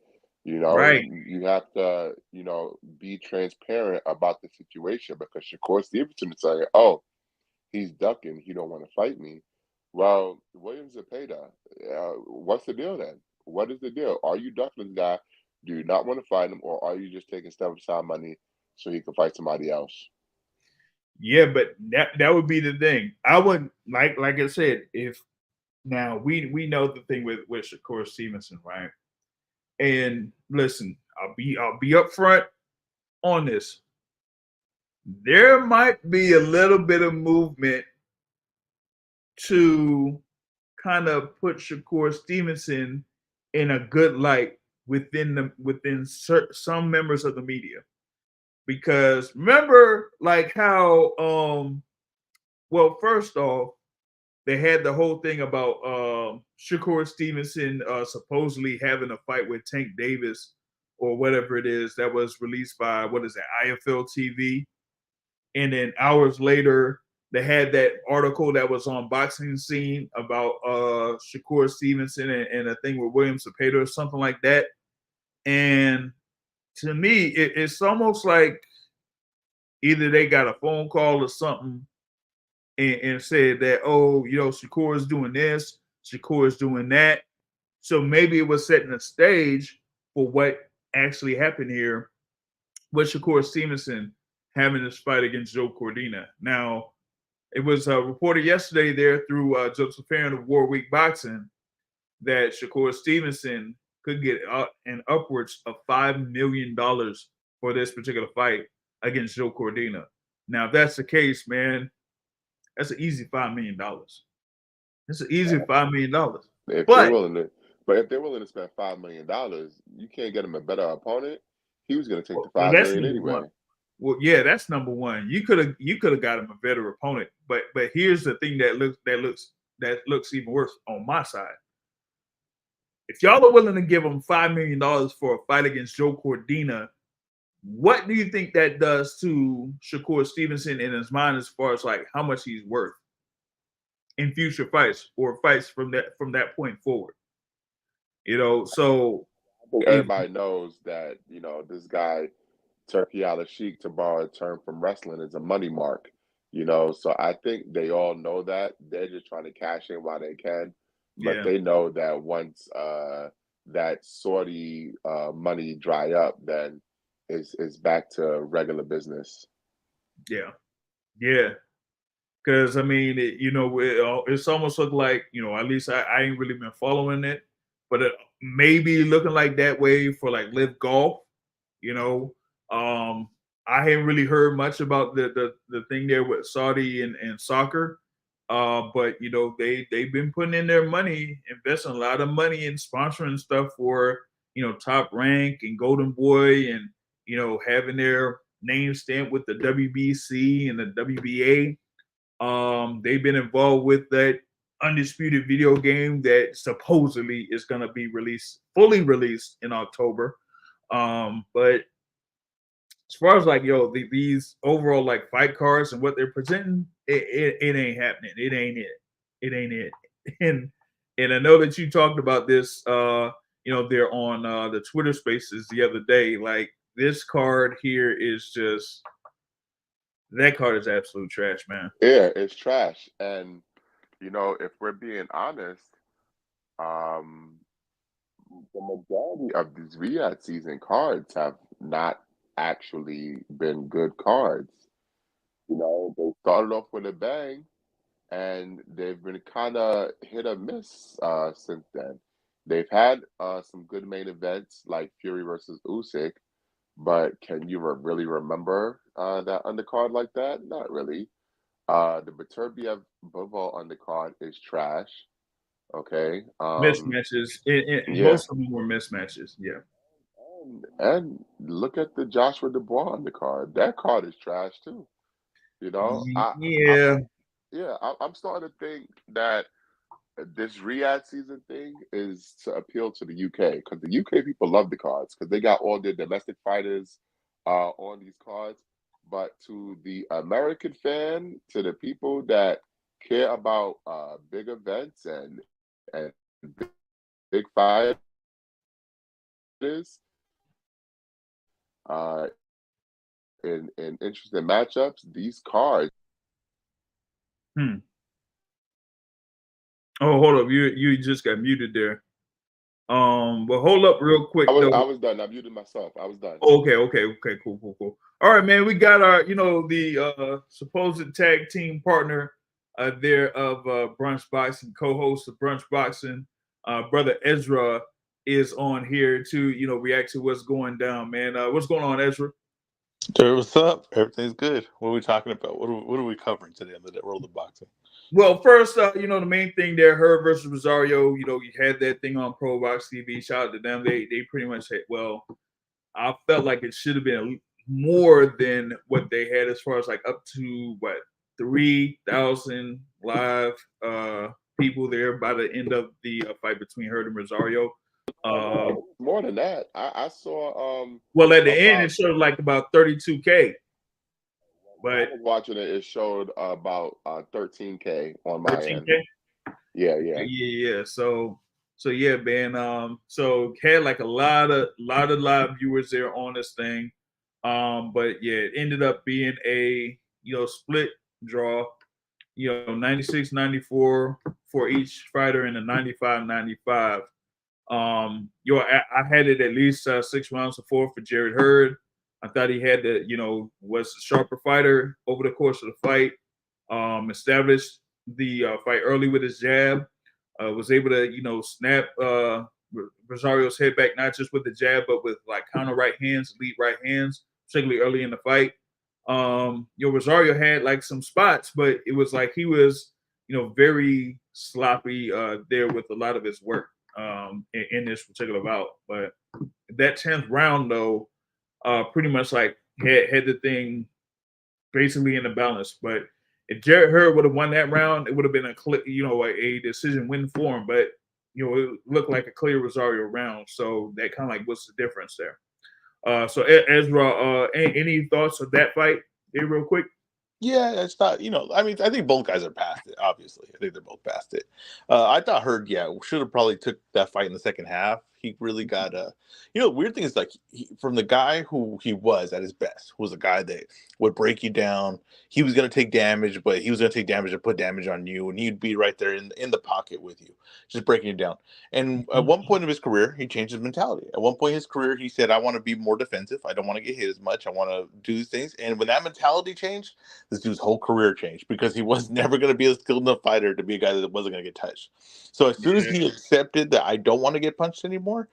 Right. You have to be transparent about the situation, because Shakur Stevenson is saying, "Oh, he's ducking. He don't want to fight me." Well, William Zepeda, what's the deal then? What is the deal? Are you ducking this guy? Do you not want to fight him, or are you just taking step aside money so he can fight somebody else? Yeah, but that would be the thing. I would like I said, if now we know the thing with Shakur Stevenson, right? And listen, I'll be upfront on this. There might be a little bit of movement to kind of put Shakur Stevenson in a good light within some members of the media, because remember like how well, first off, they had the whole thing about Shakur Stevenson supposedly having a fight with Tank Davis or whatever it is, that was released by, what is it, IFL TV. And then hours later, they had that article that was on Boxing Scene about Shakur Stevenson and a thing with William Cepeda or something like that. And to me, it's almost like either they got a phone call or something and said that, oh, Shakur is doing this, Shakur is doing that. So maybe it was setting a stage for what actually happened here with Shakur Stevenson having this fight against Joe Cordina. Now, it was reported yesterday there through Joseph Farron of Warwick Boxing that Shakur Stevenson could get an upwards of $5 million for this particular fight against Joe Cordina. Now, if that's the case, man, that's an easy $5 million. It's an easy $5 million. If they're But willing to, but if they're willing to spend $5 million, you can't get him a better opponent. He was going to take the well, five that's million number one. anyway. Well, yeah, that's number one. You could have got him a better opponent. But here's the thing that looks even worse on my side. If y'all are willing to give him $5 million for a fight against Joe Cordina, what do you think that does to Shakur Stevenson in his mind as far as like how much he's worth in future fights or fights from that point forward? So think everybody knows that, this guy, Turkey Al Sheik, to borrow a term from wrestling, is a money mark, So I think they all know that. They're just trying to cash in while they can. But Yeah, they know that once that Saudi money dry up, then it's back to regular business. yeah, yeah. Because I mean, it's almost looked like at least I ain't really been following it, but it maybe looking like that way for like Live Golf. You know, um, I haven't really heard much about the thing there with Saudi and soccer. But they've been putting in their money, investing a lot of money in sponsoring stuff for Top Rank and Golden Boy, and having their name stamped with the WBC and the WBA. They've been involved with that undisputed video game that supposedly is going to be fully released in October. But as far as like these overall like fight cards and what they're presenting, it ain't happening. It ain't it. It ain't it. And I know that you talked about this. They're on the Twitter Spaces the other day. Like this card here is just that card is absolute trash, man. Yeah, it's trash. And if we're being honest, um, the majority of these Riyadh season cards have not actually been good cards. They started off with a bang, and they've been kind of hit or miss since then. They've had some good main events like Fury versus Usyk, but can you really remember that undercard like that? Not really. The Beterbiev Bivol undercard is trash. Okay. Mismatches. Yeah. Most of them were mismatches. Yeah. And look at the Joshua Dubois undercard. That card is trash too. I'm Yeah. I'm starting to think that this Riyadh season thing is to appeal to the UK, because the UK people love the cards because they got all their domestic fighters on these cards. But to the American fan, to the people that care about big events and big fighters, uh, in interesting matchups, these cards. Hmm. Oh, hold up. You just got muted there. But hold up real quick I though. was done. I muted myself. I was done. Okay, cool. All right, man. We got our, the supposed tag team partner there of Brunch Boxing, co-host of Brunch Boxing, brother Ezra is on here to, react to what's going down, man. What's going on, Ezra? Jared, what's up? Everything's good. What are we talking about? What are we covering today on the World of Boxing? Well, first, the main thing there, Hurd versus Rosario. You had that thing on Pro Box TV. Shout out to them. They pretty much said, well, I felt like it should have been more than what they had, as far as like up to 3,000 live people there by the end of the fight between Hurd and Rosario. More than that, I saw. Well, at the end, it showed like about 32K. But I was watching it. It showed about 13K on my 13K? End. Yeah. So yeah, man. So had like a lot of live viewers there on this thing. But yeah, it ended up being a split draw. 96-94 for each fighter and a 95-95. I had it at least 6 rounds to 4 for Jarrett Hurd. I thought he had was a sharper fighter over the course of the fight. Established the fight early with his jab. Was able to snap Rosario's head back, not just with the jab, but with like counter right hands, lead right hands, particularly early in the fight. Rosario had like some spots, but it was like he was very sloppy there with a lot of his work in this particular bout. But that 10th round though, pretty much like had the thing basically in the balance. But if Jarrett Hurd would have won that round, it would have been a decision win for him. But it looked like a clear Rosario round. So that kind of like what's the difference there? So Ezra, any thoughts of that fight here real quick? Yeah, it's not, I mean, I think both guys are past it, obviously. I think they're both past it. I thought Hurd, should have probably took that fight in the second half. He really got the weird thing is like from the guy who he was at his best, was a guy that would break you down. He was going to take damage, but he was going to take damage and put damage on you, and he'd be right there in the pocket with you, just breaking you down. And at one point of his career, he changed his mentality. At one point in his career, he said, I want to be more defensive. I don't want to get hit as much. I want to do these things. And when that mentality changed, this dude's whole career changed because he was never going to be a skilled enough fighter to be a guy that wasn't going to get touched. So as soon as he accepted that I don't want to get punched anymore,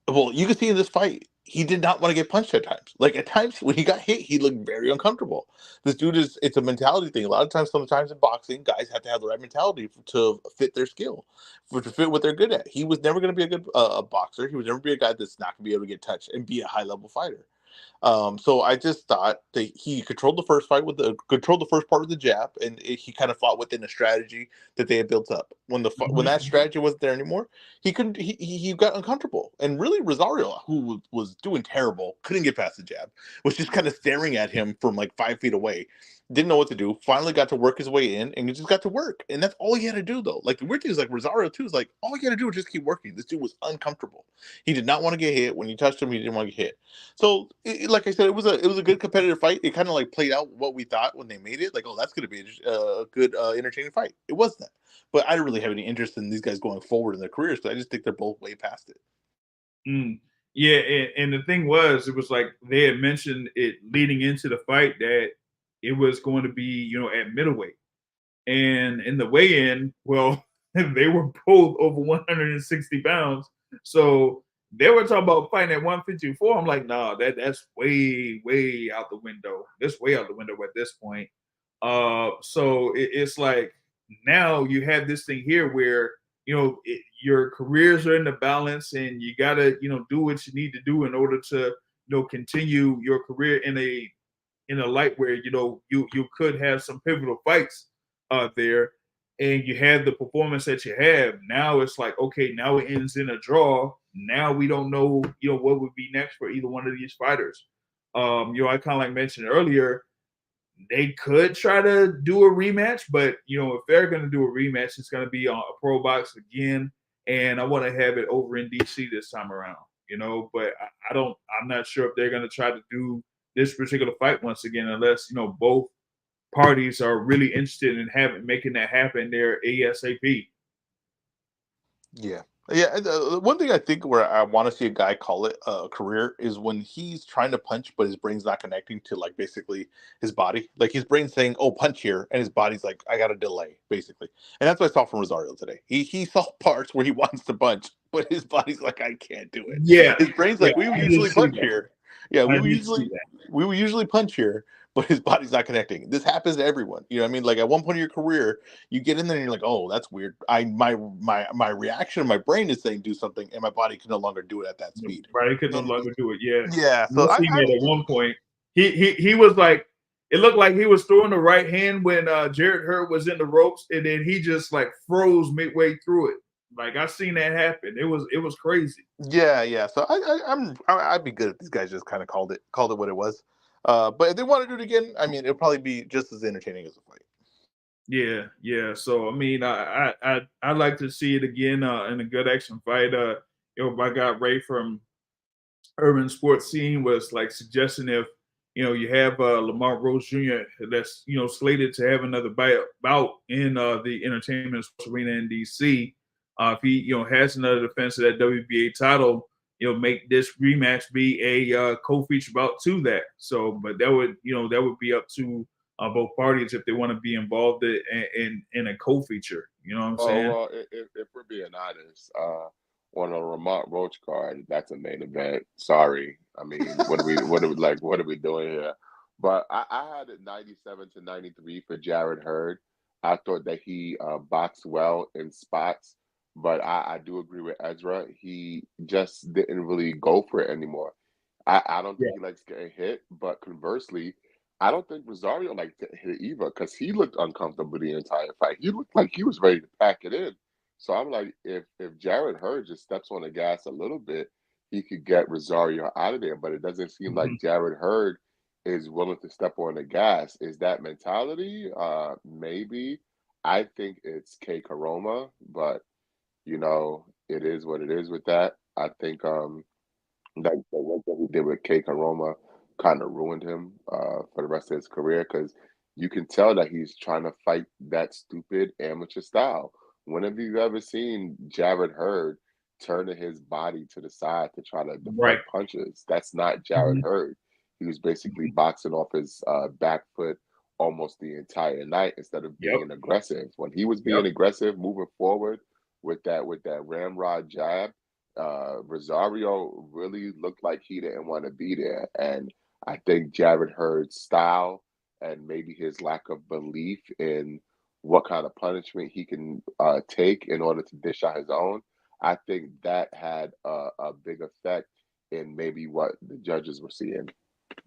well, you can see in this fight, he did not want to get punched at times. Like at times when he got hit, he looked very uncomfortable. This dude it's a mentality thing. A lot of times, sometimes in boxing, guys have to have the right mentality to fit their skill, to fit what they're good at. He was never going to be a good boxer. He was never be a guy that's not going to be able to get touched and be a high level fighter. So I just thought that he controlled the first part with the jab, and he kind of fought within a strategy that they had built up. When that strategy wasn't there anymore, he couldn't. He got uncomfortable, and really Rosario, who was doing terrible, couldn't get past the jab, was just kind of staring at him from like 5 feet away. Didn't know what to do. Finally got to work his way in, and he just got to work. And that's all he had to do, though. Like the weird thing is, like Rosario too is like all he had to do was just keep working. This dude was uncomfortable. He did not want to get hit. When you touched him, he didn't want to get hit. So, like I said, it was a good competitive fight. It kind of like played out what we thought when they made it. Like, oh, that's going to be a good, entertaining fight. It was that. But I don't really have any interest in these guys going forward in their careers because I just think they're both way past it. Yeah, and the thing was, it was like they had mentioned it leading into the fight that it was going to be, at middleweight. And in the weigh-in, well, they were both over 160 pounds. So they were talking about fighting at 154. I'm like, nah, that's way, way out the window. That's way out the window at this point. So it's like now you have this thing here where your careers are in the balance, and you gotta do what you need to do in order to continue your career in a light where you could have some pivotal fights there, and you have the performance that you have. Now it's like, okay, now it ends in a draw. Now we don't know what would be next for either one of these fighters. I kind of like mentioned earlier, they could try to do a rematch, but if they're going to do a rematch, it's going to be on a pro box again, and I want to have it over in DC this time around. But I'm not sure if they're going to try to do this particular fight once again, unless both parties are really interested in making that happen there ASAP. Yeah. Yeah, one thing I think where I want to see a guy call it a career is when he's trying to punch, but his brain's not connecting to like basically his body. Like his brain's saying, "Oh, punch here," and his body's like, "I got a delay," basically. And that's what I saw from Rosario today. He saw parts where he wants to punch, but his body's like, "I can't do it." Yeah, His brain's yeah, like, "We would I did usually see punch that. here." Yeah, I did see that. we would usually punch here, but his body's not connecting. This happens to everyone. You know what I mean? Like at one point in your career, you get in there and you're like, oh, that's weird. My reaction, my brain is saying do something, and my body can no longer do it at that speed. Right, he could no And longer do it. Yeah, yeah, I so seen that at one point. He was like, it looked like he was throwing the right hand when Jarrett Hurd was in the ropes, and then he just like froze midway through it. Like I seen that happen. It was crazy. yeah. So I'd be good if these guys just kind of called it what it was. But if they want to do it again, I mean, it'll probably be just as entertaining as a fight. Yeah. So I mean, I like to see it again in a good action fight. My guy Ray from Urban Sports Scene was like suggesting if you have Lamar Rose Jr. that's slated to have another bout in the entertainment sports arena in DC. If he has another defense of that WBA title, make this rematch be a co-feature bout to that. So, but that would be up to both parties if they want to be involved in a co-feature. You know what I'm Oh saying? well, if we're being honest, on a remote roach card, that's a main event. Sorry, I mean, what are we doing here? But I had it 97-93 for Jarrett Hurd. I thought that he boxed well in spots, but I do agree with Ezra. He just didn't really go for it anymore. I don't think he likes getting hit, but conversely, I don't think Rosario liked getting hit either because he looked uncomfortable the entire fight. He looked like he was ready to pack it in. So I'm like, if Jarrett Hurd just steps on the gas a little bit, he could get Rosario out of there. But it doesn't seem Mhm. like Jarrett Hurd is willing to step on the gas. Is that mentality? Maybe. I think it's K Karoma, but it is what it is with that. I think like the work that he did with K Karoma kind of ruined him for the rest of his career because you can tell that he's trying to fight that stupid amateur style. When have you ever seen Jarrett Hurd turning his body to the side to try to Right. deflect punches? That's not Jarrett Mhm. Hurd. He was basically boxing off his back foot almost the entire night instead of Yep. being aggressive. When he was Yep. being aggressive, moving forward with that ramrod jab, Rosario really looked like he didn't want to be there. And I think Jarrett Hurd's style and maybe his lack of belief in what kind of punishment he can take in order to dish out his own, I think that had a big effect in maybe what the judges were seeing.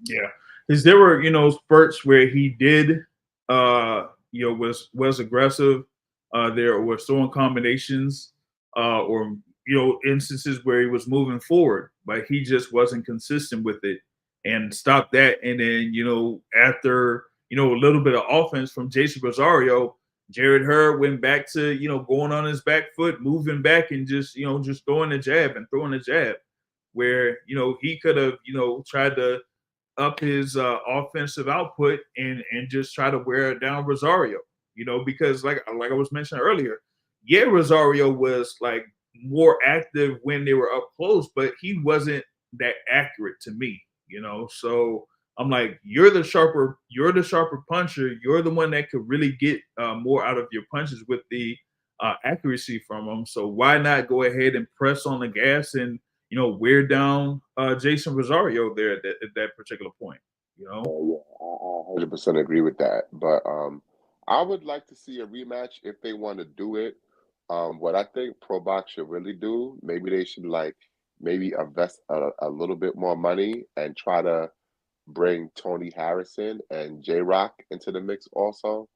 Yeah, because there were spurts where he did was aggressive. There was throwing combinations, or instances where he was moving forward, but he just wasn't consistent with it and stopped that. And then after a little bit of offense from Jason Rosario, Jarrett Hurd went back to going on his back foot, moving back, and just throwing the jab and throwing the jab, where he could have tried to up his offensive output and just try to wear down Rosario, because like I was mentioning earlier, yeah, Rosario was like more active when they were up close, but he wasn't that accurate to me, So I'm like, you're the sharper puncher. You're the one that could really get more out of your punches with the accuracy from them. So why not go ahead and press on the gas and wear down Jason Rosario there at that particular point. Yeah, I 100% agree with that. But I would like to see a rematch if they want to do it. What I think Pro Box should really do, maybe they should like maybe invest a little bit more money and try to bring Tony Harrison and J Rock into the mix also.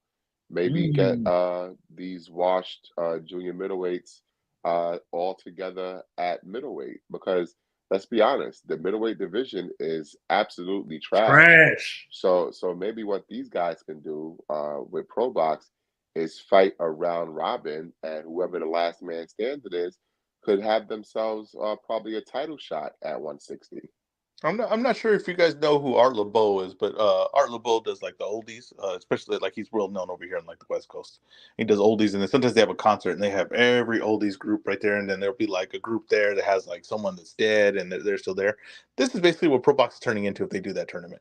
Maybe get Mm, these washed junior middleweights all together at middleweight because let's be honest, the middleweight division is absolutely trash. trash. So maybe what these guys can do with Pro Box is fight a round robin, and whoever the last man standing is could have themselves probably a title shot at 160. I'm not sure if you guys know who Art LeBeau is, but Art LeBeau does like the oldies, especially like he's well known over here on like the West Coast. He does oldies, and then sometimes they have a concert and they have every oldies group right there, and then there'll be like a group there that has like someone that's dead and they're still there. This is basically what Pro Box is turning into if they do that tournament.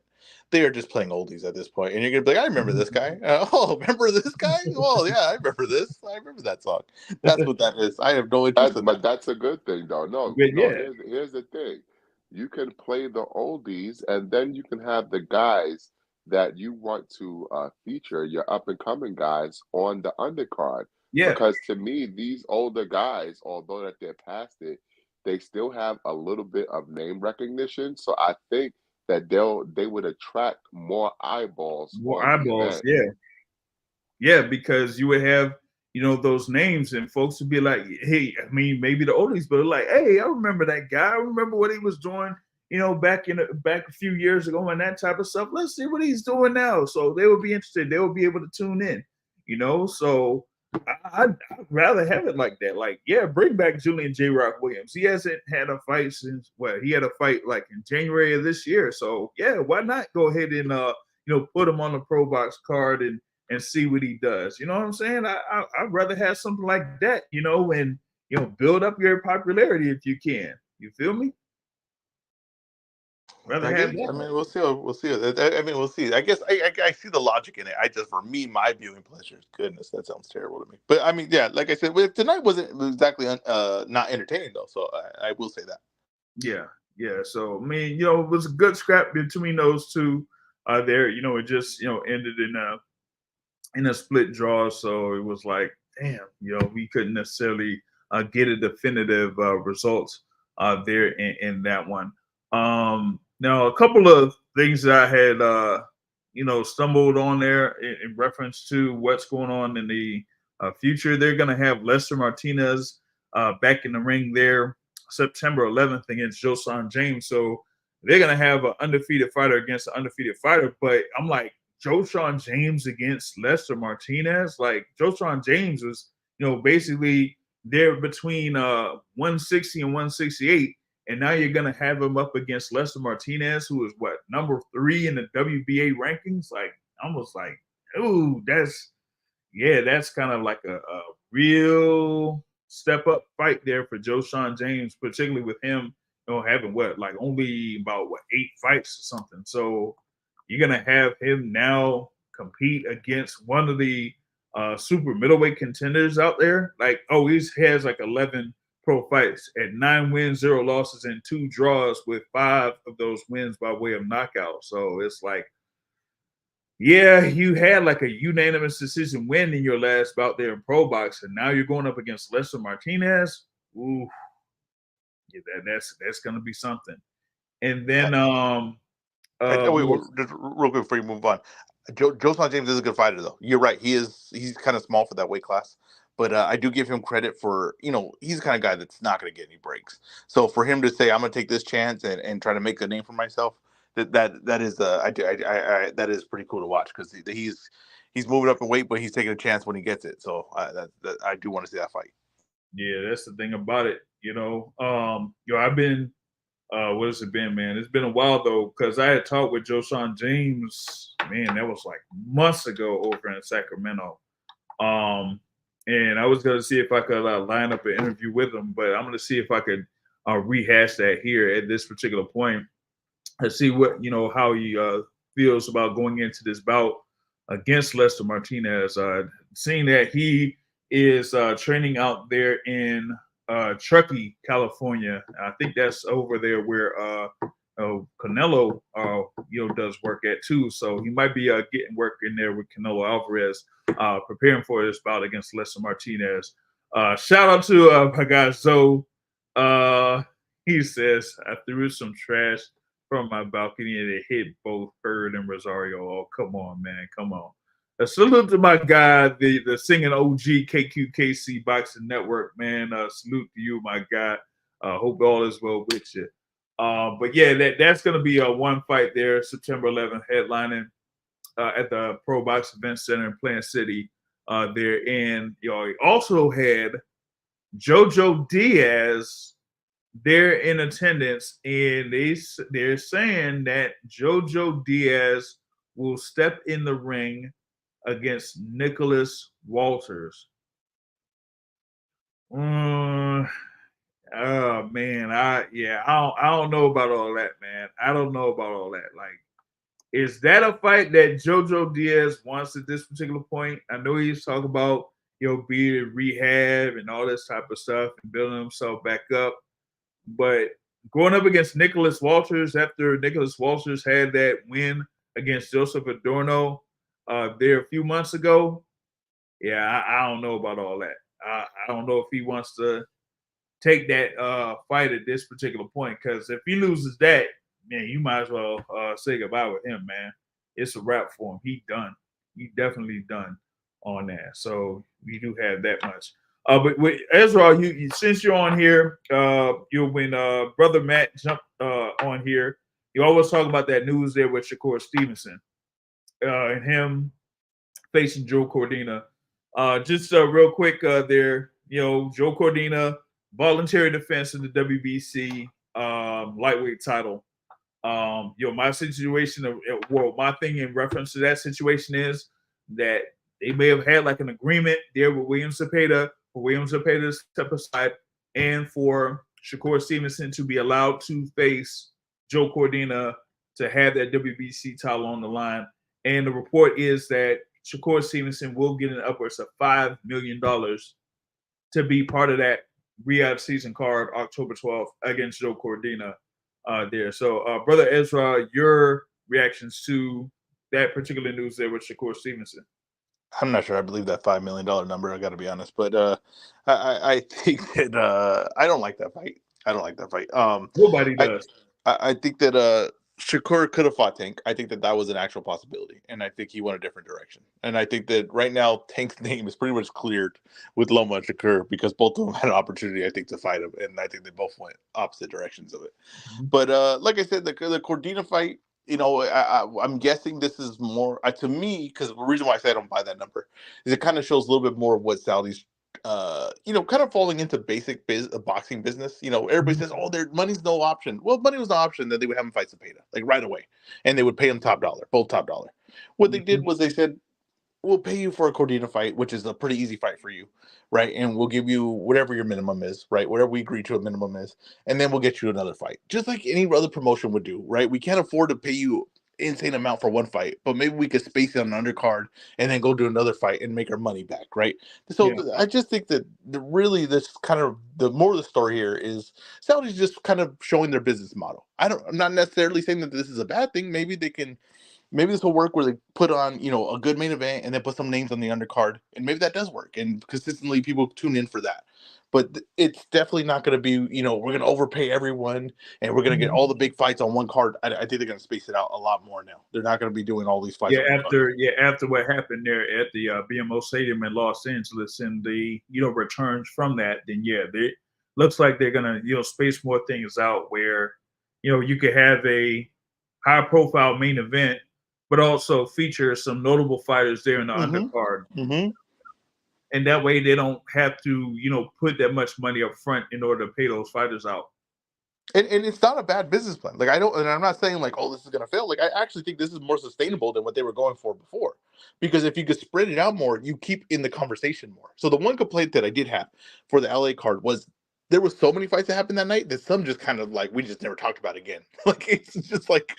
They are just playing oldies at this point, and you're gonna be like, I remember this guy. Oh, remember this guy? Oh yeah, I remember this. I remember that song. That's what that is. I have no interest in But that. that's a good thing, though. No, But no. yeah, Here's the thing. You can play the oldies, and then you can have the guys that you want to feature, your up and coming guys, on the undercard. yeah, Because to me, these older guys, although that they're past it, they still have a little bit of name recognition. So I think that they would attract more eyeballs more on the eyeballs. event. Yeah, yeah, because you would have those names, and folks would be like, hey, I mean, maybe the oldies, but like, hey, I remember that guy. I remember what he was doing. Back a few years ago and that type of stuff. Let's see what he's doing now. So they would be interested. They would be able to tune in. So I'd rather have it like that. Like, yeah, bring back Julian J. Rock Williams. He hasn't had a fight since he had a fight like in January of this year. So yeah, why not go ahead and put him on the Pro Box card and see what he does. You know what I'm saying? I'd rather have something like that, and build up your popularity if you can. You feel me? Rather I have guess. that. I mean, we'll see. We'll see. I mean, we'll see. I guess I see the logic in it. I just, for me, my viewing pleasure. Goodness, that sounds terrible to me. But I mean, yeah, like I said, tonight wasn't exactly not entertaining though. So I will say that. Yeah, yeah. So I mean, it was a good scrap between those two. There, it just ended in a split draw. So it was like, damn, we couldn't necessarily get a definitive result there in that one. Now, a couple of things that I had, stumbled on there in reference to what's going on in the future. They're going to have Lester Martinez back in the ring there September 11th against Jeison James. So they're going to have an undefeated fighter against an undefeated fighter. But I'm like, Jeison James against Lester Martinez. Like Jeison James was, basically, they're between 160 and 168, and now you're gonna have him up against Lester Martinez, who is what, number 3 in the WBA rankings. Like, almost like, ooh, that's kind of like a real step up fight there for Jeison James, particularly with him, having like only about 8 fights or something. So you're gonna have him now compete against one of the super middleweight contenders out there. Like, he has like 11 pro fights at 9 wins, 0 losses, and 2 draws, with 5 of those wins by way of knockout. So it's like, yeah, you had like a unanimous decision win in your last bout there in pro box, and now you're going up against Lester Martinez. Ooh, yeah, that's gonna be something. And then wait, just real quick before you move on, Jeison James is a good fighter, though. You're right. He's kind of small for that weight class, but I do give him credit for, he's the kind of guy that's not going to get any breaks. So for him to say, I'm going to take this chance and try to make a name for myself, that is that is pretty cool to watch, because he's moving up in weight, but he's taking a chance when he gets it. So I do want to see that fight. Yeah, that's the thing about it. I've been what has it been, man? It's been a while though, because I had talked with Jeison James, man, that was like months ago over in Sacramento. And I was gonna see if I could line up an interview with him, but I'm gonna see if I could rehash that here at this particular point and see what how he feels about going into this bout against Lester Martinez. Seeing that he is training out there in Truckee, California. I think that's over there where Canelo does work at too. So he might be getting work in there with Canelo Alvarez, preparing for his bout against Lester Martinez. Shout out to my guy Zoe. He says, I threw some trash from my balcony and it hit both Hurd and Rosario. Oh, come on, man. Come on. A salute to my guy, the singing OG KQKC Boxing Network, man. Salute to you, my guy. Hope all is well with you. But yeah, that's going to be a one fight there, September 11th, headlining at the Pro Box Event Center in Plant City there. And he also had JoJo Diaz there in attendance, and they're saying that JoJo Diaz will step in the ring against Nicholas Walters. Oh man, I don't know about all that, man. I don't know about all that. Like, is that a fight that JoJo Diaz wants at this particular point? I know he's talking about being in rehab and all this type of stuff and building himself back up. But going up against Nicholas Walters after Nicholas Walters had that win against Joseph Adorno there a few months ago, yeah, I don't know about all that. I don't know if he wants to take that fight at this particular point, because if he loses that, man, you might as well say goodbye with him, man. It's a wrap for him. He done. He definitely done on that. So we do have that much. But with Ezra, since you're on here, when Brother Matt jumped on here, you always talk about that news there with Shakur Stevenson and him facing Joe Cordina. Just real quick there, Joe Cordina, voluntary defense in the WBC lightweight title. My situation, my thing in reference to that situation is that they may have had like an agreement there with William Zepeda, for William Zepeda to step aside and for Shakur Stevenson to be allowed to face Joe Cordina to have that WBC title on the line. And the report is that Shakur Stevenson will get an upwards of $5 million to be part of that Riyadh season card October 12th against Joe Cordina there. So, Brother Ezra, your reactions to that particular news there with Shakur Stevenson? I'm not sure I believe that $5 million number, I got to be honest. But I think that I don't like that fight. I don't like that fight. Nobody does. I think that Shakur could have fought Tank. I think that was an actual possibility, and I think he went a different direction. And I think that right now Tank's name is pretty much cleared with Loma and Shakur, because both of them had an opportunity, I think, to fight him, and I think they both went opposite directions of it. Mm-hmm. But like I said, the Cordina fight, I'm guessing this is more to me, because the reason why I say I don't buy that number is it kind of shows a little bit more of what Saudi's kind of falling into basic boxing business. Everybody says, "Oh, their money's no option." Well, money was no option. Then they would have them fight Cepeda like right away, and they would pay them top dollar, both top dollar. What they did was they said, "We'll pay you for a Cordina fight, which is a pretty easy fight for you, right? And we'll give you whatever your minimum is, right? Whatever we agree to a minimum is, and then we'll get you another fight, just like any other promotion would do, right? We can't afford to pay you insane amount for one fight, but maybe we could space it on an undercard and then go do another fight and make our money back, right?" So I just think that really this kind of the more of the story here is Saudi's just kind of showing their business model. I'm not necessarily saying that this is a bad thing. Maybe this will work where they put on, a good main event and then put some names on the undercard, and maybe that does work, and consistently people tune in for that. But it's definitely not going to be, we're going to overpay everyone and we're going to get all the big fights on one card. I think they're going to space it out a lot more now. They're not going to be doing all these fights. After what happened there at the BMO Stadium in Los Angeles and the returns from that, then they looks like they're going to space more things out where you could have a high profile main event, but also feature some notable fighters there in the undercard. Mm-hmm. And that way they don't have to, put that much money up front in order to pay those fighters out. And it's not a bad business plan. Like I'm not saying like, oh, this is gonna fail. Like I actually think this is more sustainable than what they were going for before. Because if you could spread it out more, you keep in the conversation more. So the one complaint that I did have for the LA card was there was so many fights that happened that night that some just kind of like we just never talked about again. Like it's just like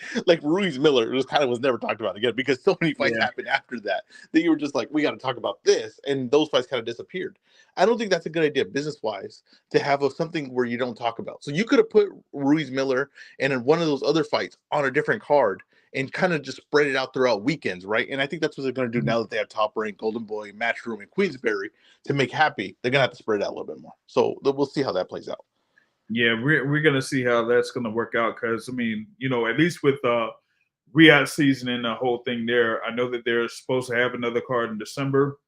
Ruiz Miller was never talked about again because so many fights happened after that you were just like, we got to talk about this, and those fights kind of disappeared. I don't think that's a good idea business wise to have something where you don't talk about. So you could have put Ruiz Miller and in one of those other fights on a different card and kind of just spread it out throughout weekends, right? And I think that's what they're going to do now that they have Top Rank, Golden Boy, Matchroom, and Queensberry to make happy. They're going to have to spread it out a little bit more. So we'll see how that plays out. Yeah, we're going to see how that's going to work out because, I mean, at least with Riyadh season and the whole thing there, I know that they're supposed to have another card in December.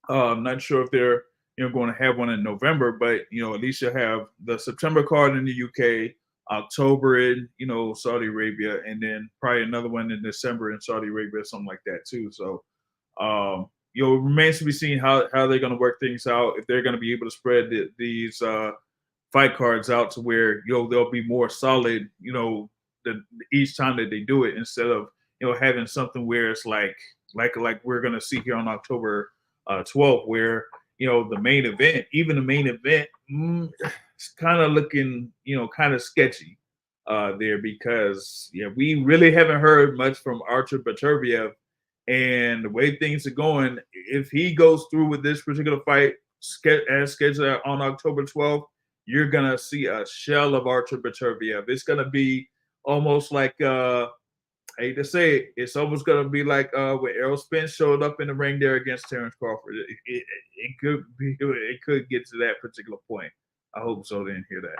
I'm not sure if they're going to have one in November, but at least you'll have the September card in the UK, October in Saudi Arabia, and then probably another one in December in Saudi Arabia, something like that too. So it remains to be seen how they're going to work things out, if they're going to be able to spread these fight cards out to where they'll be more solid each time that they do it, instead of having something where it's like we're going to see here on October 12th, where the main event, it's kind of looking kind of sketchy there, because we really haven't heard much from Artur Beterbiev, and the way things are going, if he goes through with this particular fight as scheduled on October 12th, you're gonna see a shell of Artur Beterbiev. It's gonna be almost like I hate to say it, it's almost gonna be like when Errol Spence showed up in the ring there against Terrence Crawford. It could get to that particular point. I hope so. Didn't hear that.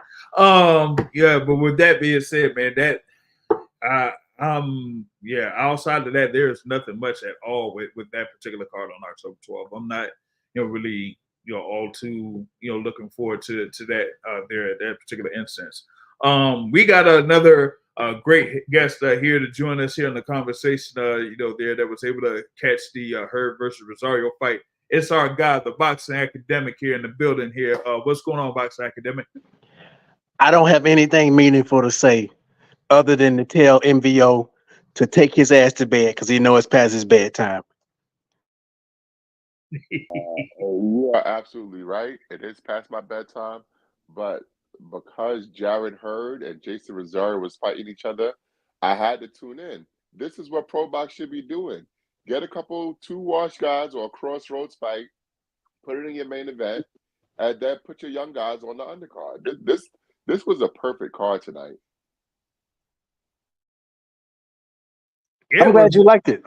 But with that being said, man, outside of that, there's nothing much at all with that particular card on October 12th. I'm not, really, all too, looking forward to that there at that particular instance. We got another great guest here to join us here in the conversation, there that was able to catch the Hurd versus Rosario fight. It's our guy, the Boxing Academic, here in the building here. What's going on, Boxing Academic? I don't have anything meaningful to say other than to tell MVO to take his ass to bed because he knows it's past his bedtime. You are absolutely right. It is past my bedtime, but because Jarrett Hurd and Jeison Rosario was fighting each other, I had to tune in. This is what Pro Box should be doing. Get a couple 2-wash guys or a crossroads fight, put it in your main event, and then put your young guys on the undercard. This was a perfect card tonight. I'm glad you liked it.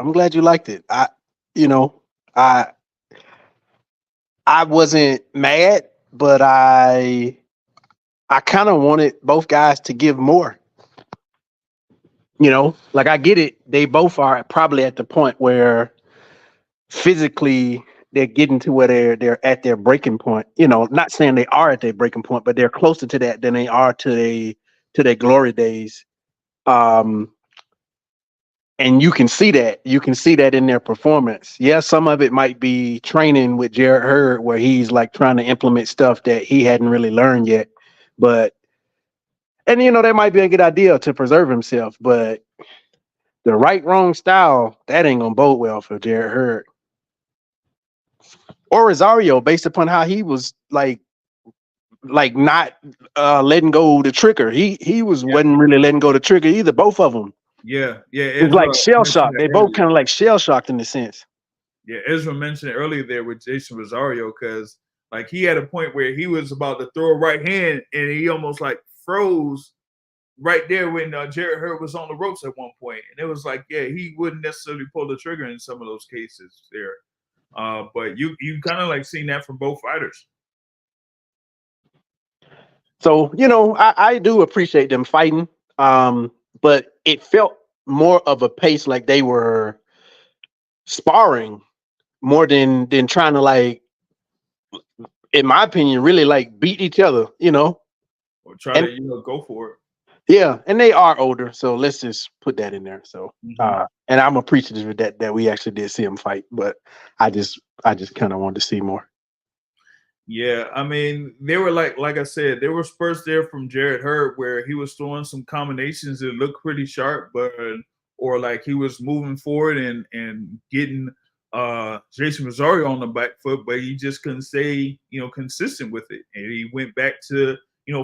I wasn't mad, but I kind of wanted both guys to give more. Like I get it. They both are probably at the point where physically they're getting to where they're at their breaking point. Not saying they are at their breaking point, but they're closer to that than they are to their glory days. And And you can see that. You can see that in their performance. Yeah, some of it might be training with Jarrett Hurd, where he's like trying to implement stuff that he hadn't really learned yet. But and that might be a good idea to preserve himself, but the wrong style, that ain't gonna bode well for Jarrett Hurd. Or Rosario, based upon how he was like not letting go the trigger. He wasn't really letting go the trigger either. Both of them. Yeah. It's like shell shock. They both kind of like shell shocked in a sense. Yeah, Ezra mentioned earlier there with Jeison Rosario, because like he had a point where he was about to throw a right hand and he almost like froze right there when Jarrett Hurd was on the ropes at one point. And it was like, yeah, he wouldn't necessarily pull the trigger in some of those cases there. But you kind of like seen that from both fighters. So, I do appreciate them fighting. But it felt more of a pace like they were sparring more than trying to, like, in my opinion, really like beat each other, Or try to, go for it. Yeah, and they are older, so let's just put that in there. So, and I'm appreciative of that we actually did see them fight, but I just kind of wanted to see more. Yeah, I mean, they were like I said, there were spurts there from Jarrett Hurd where he was throwing some combinations that looked pretty sharp, or like he was moving forward and getting Jeison Rosario on the back foot, but he just couldn't stay, consistent with it. And he went back to,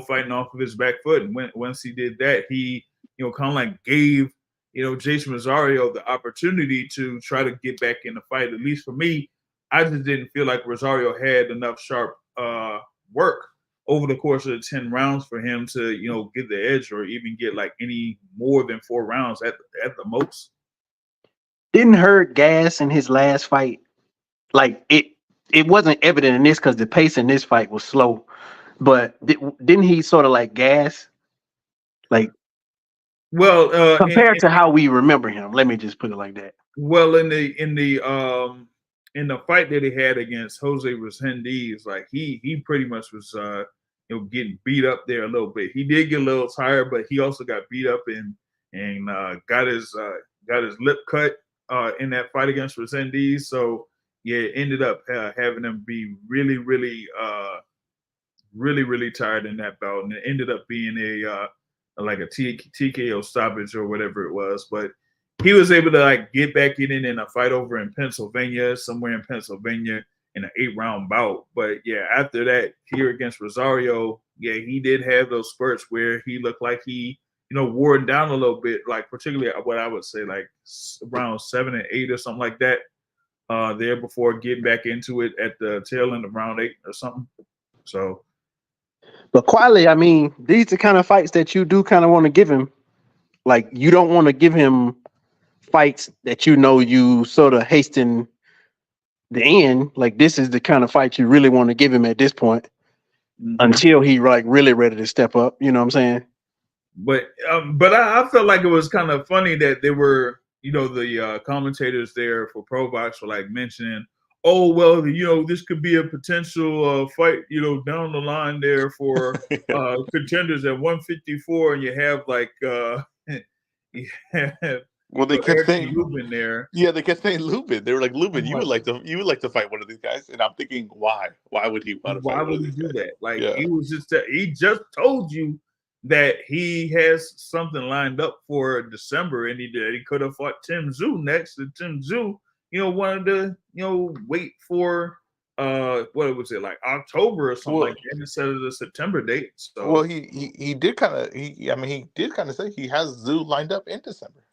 fighting off of his back foot. And once he did that, he, kind of like gave, Jeison Rosario the opportunity to try to get back in the fight. At least for me, I just didn't feel like Rosario had enough sharp work over the course of the 10 rounds for him to, get the edge or even get like any more than 4 rounds at the most. Didn't Hurd gas in his last fight? Like it wasn't evident in this because the pace in this fight was slow, but didn't he sort of like gas? Like, well, compared to how we remember him, let me just put it like that. Well, in the fight that he had against Jose Resendiz, like he pretty much was getting beat up there a little bit. He did get a little tired, but he also got beat up and got his lip cut in that fight against Resendiz. So yeah, it ended up having him be really, really, really, really tired in that bout, and it ended up being a TKO stoppage or whatever it was, but. He was able to like get back in a fight over in Pennsylvania, somewhere in Pennsylvania, in an 8-round bout. But yeah, after that, here against Rosario, yeah, he did have those spurts where he looked like he, wore it down a little bit, like particularly what I would say like around 7 and 8 or something like that. There before getting back into it at the tail end of round 8 or something. So, but quietly, I mean, these are the kind of fights that you do kind of want to give him. Like, you don't want to give him fights that you sort of hasten the end. Like, this is the kind of fight you really want to give him at this point until he like really ready to step up. You know what I'm saying? But I felt like it was kind of funny that they were, the commentators there for Pro Box were like mentioning, oh well, this could be a potential fight, down the line there for contenders at 154, and you have like Well, they kept saying Lubin there. Yeah, they kept saying Lubin. They were like, Lubin, you would like to fight one of these guys. And I'm thinking, why? Why would he want to fight? Why would he do that? Like, he just told you that he has something lined up for December, and he could have fought Tim Tszyu next. And Tim Tszyu, wanted to, wait for what was it, like October or something like that instead of the September date. So well, he did kind of say he has Tszyu lined up in December.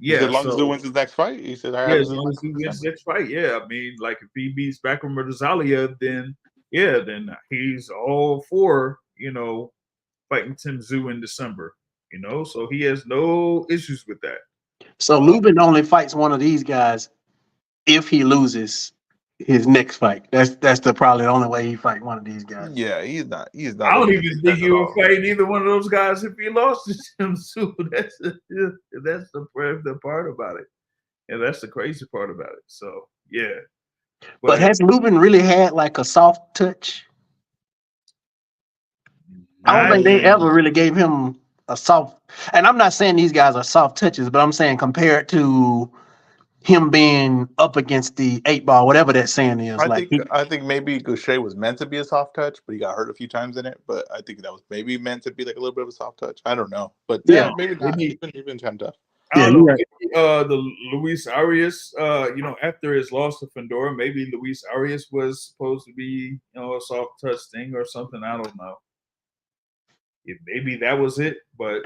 Yeah, as long as he wins his next fight, he said, as long as he wins his next fight, yeah. I mean, like if he beats Backroom Rosario, then he's all for, fighting Tim Tszyu in December, so he has no issues with that. So Lubin only fights one of these guys if he loses his next fight. That's probably the only way he fight one of these guys. Yeah, he's not. I don't even think he would fight either one of those guys if he lost to Tim Tszyu. That's the part about it, and that's the crazy part about it. So yeah, but has Lubin really had like a soft touch? I don't think they ever really gave him a soft. And I'm not saying these guys are soft touches, but I'm saying compared to him being up against the 8 ball, whatever that saying is, I think maybe Gaucher was meant to be a soft touch, but he got hurt a few times in it. But I think that was maybe meant to be like a little bit of a soft touch. I don't know, but yeah, maybe not. He's been kind of tough. I don't know. Right. Maybe, the Luis Arias, after his loss to Fedora, maybe Luis Arias was supposed to be, a soft touch thing or something. I don't know. Maybe that was it, but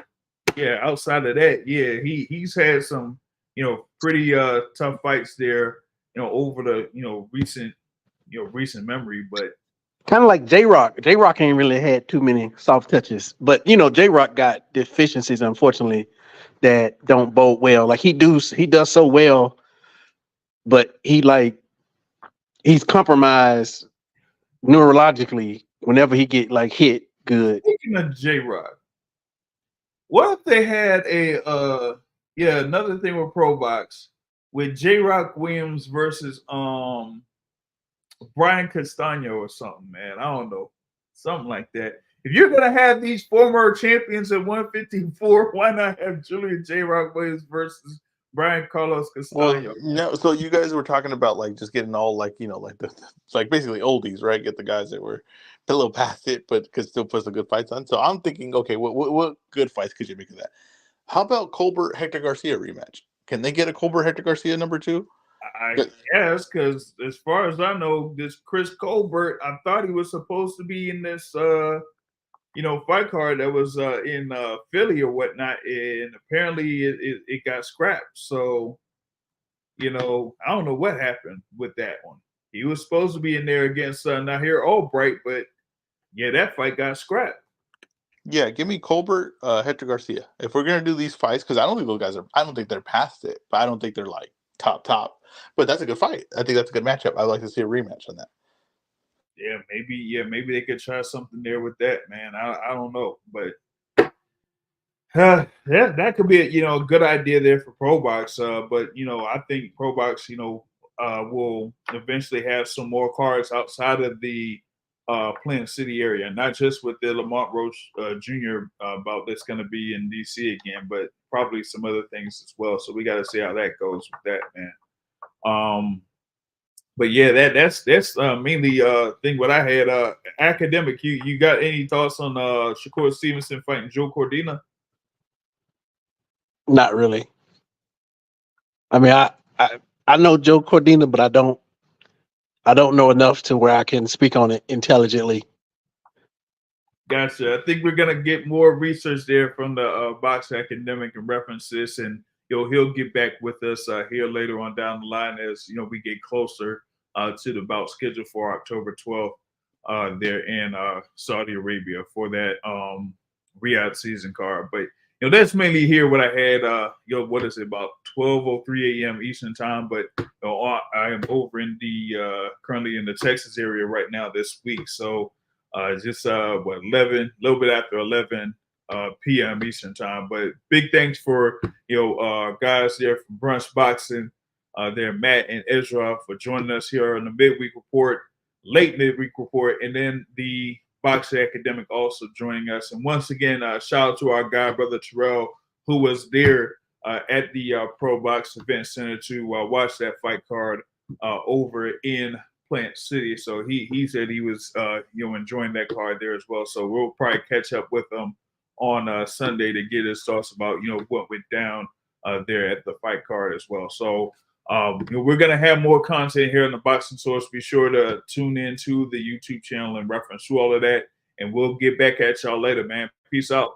yeah, outside of that, yeah, he's had some, pretty tough fights there, over the recent memory, but kind of like J-Rock. J-Rock ain't really had too many soft touches, but J-Rock got deficiencies, unfortunately, that don't bode well. Like he does so well, but he's compromised neurologically whenever he get like hit good. Speaking of J-Rock, what if they had another thing with Pro Box with J-Rock Williams versus Brian Castano or something, man. I don't know. Something like that. If you're gonna have these former champions at 154, why not have Julian J-Rock Williams versus Brian Carlos Castano? Well, no, so you guys were talking about like just getting all like like basically oldies, right? Get the guys that were a little past it, but could still put some good fights on. So I'm thinking, okay, what good fights could you make of that? How about Colbert Hector Garcia rematch? Can they get a Colbert Hector Garcia number 2? I guess, because as far as I know, this Chris Colbert, I thought he was supposed to be in this fight card that was in Philly or whatnot, and apparently it got scrapped. So, I don't know what happened with that one. He was supposed to be in there against Nahir Albright, but yeah, that fight got scrapped. Yeah, give me Colbert, Hector Garcia. If we're gonna do these fights, because I don't think those guys I don't think they're past it, but I don't think they're like top. But that's a good fight. I think that's a good matchup. I'd like to see a rematch on that. Yeah, maybe they could try something there with that, man. I don't know, but that could be a good idea there for Pro Box. But I think Pro Box will eventually have some more cards outside of the Plant City area, not just with the Lamont Roach Jr. Bout that's going to be in DC again, but probably some other things as well. So we got to see how that goes with that, man. But yeah, that's mainly thing what I had. Academic, you got any thoughts on Shakur Stevenson fighting Joe Cordina? Not really. I mean, I know Joe Cordina, but I don't know enough to where I can speak on it intelligently. Gotcha. I think we're gonna get more research there from the Box Academic and references, and he'll get back with us here later on down the line as we get closer to the bout schedule for October 12th there in Saudi Arabia for that Riyadh season card. But that's mainly here what I had. What is it, about 12:03 a.m. Eastern time? But I am over in the currently in the Texas area right now this week. So just 11, a little bit after 11 p.m. Eastern time. But big thanks for guys there from Brunch Boxing, there Matt and Ezra for joining us here on the Midweek Report, late Midweek Report, and then the Boxing Academic also joining us. And once again, shout out to our guy, Brother Terrell, who was there at the Pro Box Event Center to watch that fight card over in Plant City. So he said he was enjoying that card there as well. So we'll probably catch up with him on Sunday to get his thoughts about what went down there at the fight card as well. So we're going to have more content here on the Boxing Source. Be sure to tune in to the YouTube channel and reference to all of that. And we'll get back at y'all later, man. Peace out.